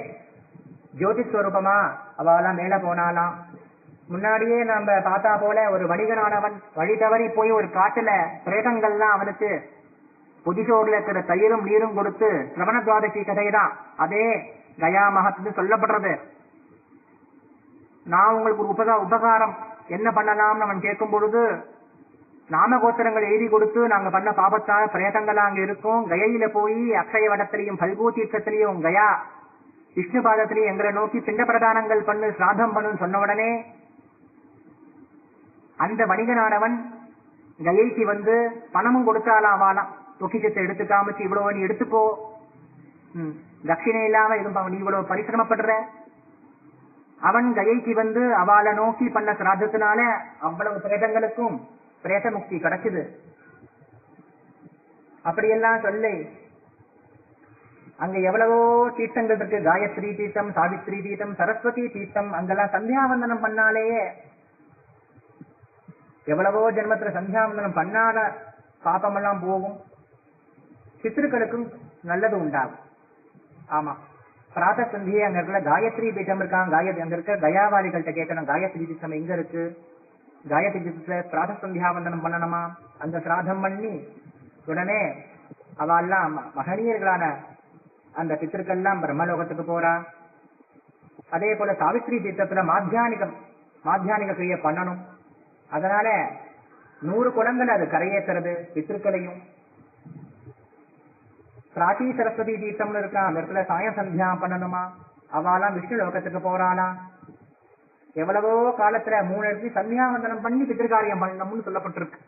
Speaker 1: ஜோதிஸ்வரூபமா அவெல்லாம் மேல போனாலாம். முன்னாடியே நம்ம பார்த்தா போல ஒரு வணிகனானவன் வழி தவறி போய் ஒரு காட்டுல பிரேதங்கள்லாம் அவனுக்கு புதிசோர்ல இருக்கிற தயிரும் நீரும் கொடுத்து சிரவண துவாதசி கதைதான் அதே கயா மகத்துக்கு சொல்லப்படுறது. நான் உங்களுக்கு ஒரு உபகாரம் என்ன பண்ணலாம்னு அவன் கேட்கும் பொழுது, நாமகோத்திரங்கள் எழுதி கொடுத்து நாங்க பண்ண பாபத்தான பிரேதங்கள் அங்க இருக்கும். கயையில போய் அக்ஷய வடத்திலையும் பல்கூ தீர்த்தத்திலையும் கயா விஷ்ணு பாதத்திலையும் எங்களை நோக்கி பிண்ட பிரதானங்கள் பண்ணு, சிராதம் பண்ணுன்னு சொன்ன உடனே அந்த வணிகனானவன் கயைக்கு வந்து பணமும் கொடுத்தாலாவாலாம். பொக்கிஷத்தை எடுத்து காமிச்சு, இவ்வளவு நீ எடுத்துக்கோ, தட்சிணை இல்லாம எதுவும் நீ இவ்வளவு பரிசிரமப்படுற. அவன் கயைக்கு வந்து அவளை நோக்கி பண்ண சிராதத்தினால அவ்வளவு பிரேதங்களுக்கும் பிரேத முக்தி கிடைச்சது. அப்படியெல்லாம் சொல்லி அங்க எவ்வளவோ தீர்த்தங்கள் இருக்கு. காயத்ரி தீர்த்தம், சாவித்ரி தீர்த்தம், சரஸ்வதி தீர்த்தம். அங்கெல்லாம் சந்தியாவந்தனம் பண்ணாலேயே எவ்வளவோ ஜென்மத்துல சந்தியாவந்தனம் பண்ணாத பாபம் எல்லாம் போகும். பித்ருக்களுக்கும் நல்லது உண்டாகும். ஆமா, பிராத சந்தியை அங்க இருக்கிற காயத்ரி பீட்டம் இருக்காங்க. அங்க இருக்க கயாவாளிகள்கிட்ட கேட்கணும், காயத்ரி தீர்த்தம் எங்க இருக்கு, காயத்ரி தீர்த்தத்துல பிராத சந்தியாவந்தனம் பண்ணணுமா, அந்த சிராதம் பண்ணி உடனே அவெல்லாம் மகனீயர்களான அந்த பித்திருக்கெல்லாம் பிரம்மலோகத்துக்கு போறா. அதே போல சாவித்திரி தீர்த்தத்துல மாத்தியானிக கிரியை பண்ணணும். அதனால 100 குளங்கள் அது கரையேற்றுறது பித்திருக்களையும். பிராச்சி சரஸ்வதி தீர்த்தம்னு இருக்கா, அந்த இடத்துல சாய சந்தியா பண்ணணுமா, அவெல்லாம் விஷ்ணு லோகத்துக்கு போறாளா. எவ்வளவோ காலத்துல 3 இடத்துல சந்தியாவந்தனம் பண்ணி பித்திருக்காரியம் பண்ணணும்னு சொல்லப்பட்டிருக்கு.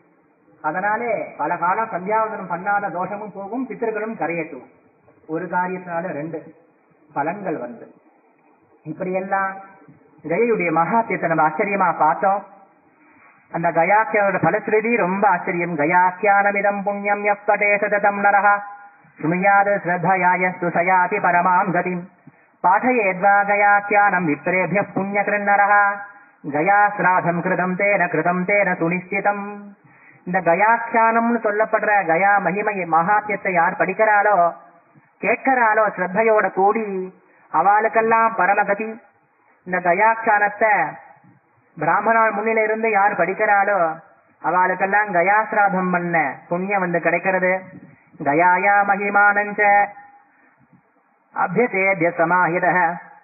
Speaker 1: அதனாலே பல காலம் சந்தியாவந்தனம் பண்ணாத தோஷமும் போகும், பித்திருக்களும் கரையேற்றுவோம். ஒரு காரியத்தினால 2 பலன்கள் வந்து. இப்படியெல்லாம் கயையுடைய மகாத்தியத்தை நம்ம ஆச்சரியமா பார்த்தோம். அந்த கயாக்கியோட பலஸ்ருதி ரொம்ப ஆச்சரியம். கயாக்கியானமிதம் புண்ணியம் யப்படே சததம் நரஹ சுமியாது ஸ்ரத்தயாயஸ்து சயாதி பரமாம் கதிம் பாடயேத்வா கயாக்கியானம் விப்ரேபிய புண்ணியகிருநரஹ கயா ஸ்ராதம் கிருதம் தேன சுனிஷ்டிதம். இந்த கயாக்கியானம்னு சொல்லப்படுற கயா மகிமை மகாத்தியத்தை யார் படிக்கிறாளோ கேட்கிறாளோ ஸ்ரத்தையோட கூடி அவளுக்கெல்லாம் பரமகதி. இந்த கயாக்கியானத்தை பிராமணால் முன்னில இருந்து யார் படிக்கிறாளோ அவளுக்கெல்லாம் கயாசிராதம் பண்ண புண்ணியம் வந்து கிடைக்கிறது. கயாயா மகிமானஞ்ச அபியசேத்ய சமாஹிதः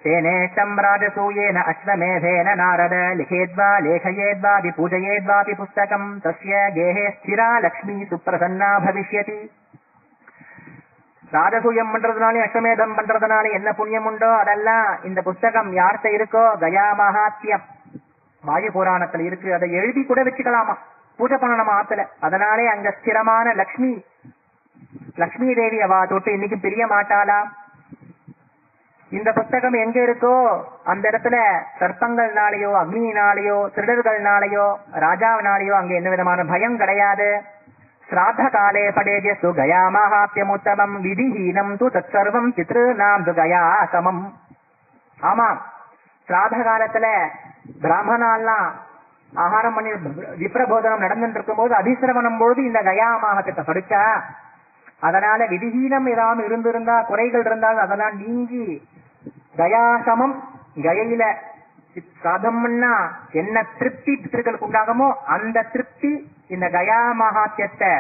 Speaker 1: தேனேஷம் ராஜசூயேன அஸ்வமேதேன நாரத லிகேத்வா லேखयेद्वापि पूजयेद्वापि புஸ்தகம் தஸ்ய கேஹே ஸ்திரா லக்ஷ்மி சுப்ரசன்னா பவிஷ்யதி. ராஜசூயம் பண்றதுனாலே அஸ்வமேதம் பண்றதுனால என்ன புண்ணியம் உண்டோ அதெல்லாம் இந்த புஸ்தகம் யார்கிட்ட இருக்கோ கயா மகாத்மியம் வாயு புராணத்துல இருக்கு. அதை எழுதி கூட வச்சுக்கலாமா, பூஜை பண்ணணுமா ஆத்துல. அதனாலே அங்க ஸ்திரமான லக்ஷ்மி தேவி அவா தொட்டு இன்னைக்கு பிரிய மாட்டாளா. இந்த புஸ்தகம் எங்க இருக்கோ அந்த இடத்துல சர்ப்பங்கள்னாலேயோ அக்னியினாலேயோ திருடர்கள்னாலேயோ ராஜாவினாலேயோ அங்க எந்த விதமான பயம் கிடையாது. ஸ்ராத்த காலே படேஜு கயா மகாத்மியமுத்தமம் விதிஹீனம் து தற்சர்வம் பித்ருநாம் து கயா சமம். ஆமா, ஸ்ராத்த காலத்துல பிராமணாலாம் ஆகாரம் பண்ணி விப்ரபோதனம் நடந்துட்டு இருக்கும் போது அபிசிரவணம் பொழுது இந்த கயா மகாத்மியத்தை படிச்சா, அதனால விதிஹீனம் ஏதாவது இருந்திருந்தா குறைகள் இருந்தாலும் அதெல்லாம் நீங்கி கயாசமம் கயையில சாதம்னா என்ன திருப்தி பித்திருக்களுக்கு உண்டாகுமோ அந்த திருப்தி இந்த கயா மகாத்மியத்தை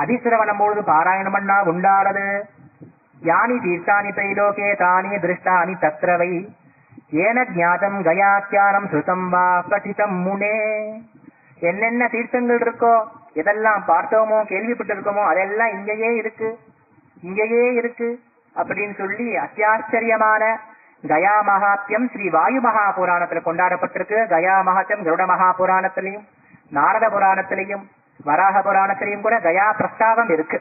Speaker 1: அதிசிரவணம் பொழுது பாராயணம் பண்ணா உண்டானது. யானி தீர்த்தானி தைலோகே தானி திருஷ்டானி தத்ரவை ஏன ஜாதம் கயாக்கியானம் ஸ்ருதம் வா பఠిதம் முனே. என்னென்ன தீர்த்தங்கள் இருக்கோ எதெல்லாம் பார்த்தோமோ கேள்விப்பட்டிருக்கோமோ அதெல்லாம் இங்கேயே இருக்கு அப்படின்னு சொல்லி அத்தியாச்சரியமான கயா மகாத்மியம் ஸ்ரீ வாயு மகா புராணத்துல கொண்டாடப்பட்டிருக்கு. கயா மகாத்மியம் கருட மகா புராணத்திலையும் நாரத புராணத்திலையும் வராக புராணத்திலையும் கூட கயா பிரஸ்தாவம் இருக்கு.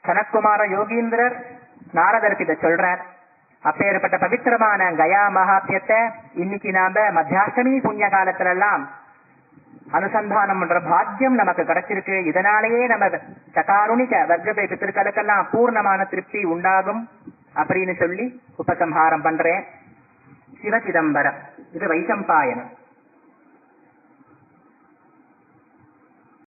Speaker 1: சனத்குமார யோகீந்திரர் நாரதருக்கு இதை சொல்றார். அப்பேற்பட்ட பவித்திரமான கயா மகாத்மியத்தை இன்னைக்கு நாம மத்தியாஷ்டமி புண்ணிய காலத்துல எல்லாம் அனுசந்தானம் பண்ற பாக்கியம் நமக்கு கிடைச்சிருக்கு. இதனாலேயே நம்ம சகாருணிக வர்க்கத்தை பித்திருக்களுக்கெல்லாம் பூர்ணமான திருப்தி உண்டாகும் அப்படின்னு சொல்லி உபசம்ஹாரம் பண்றேன். சிவசிதம்பரம், இது வைசம்பாயனம்.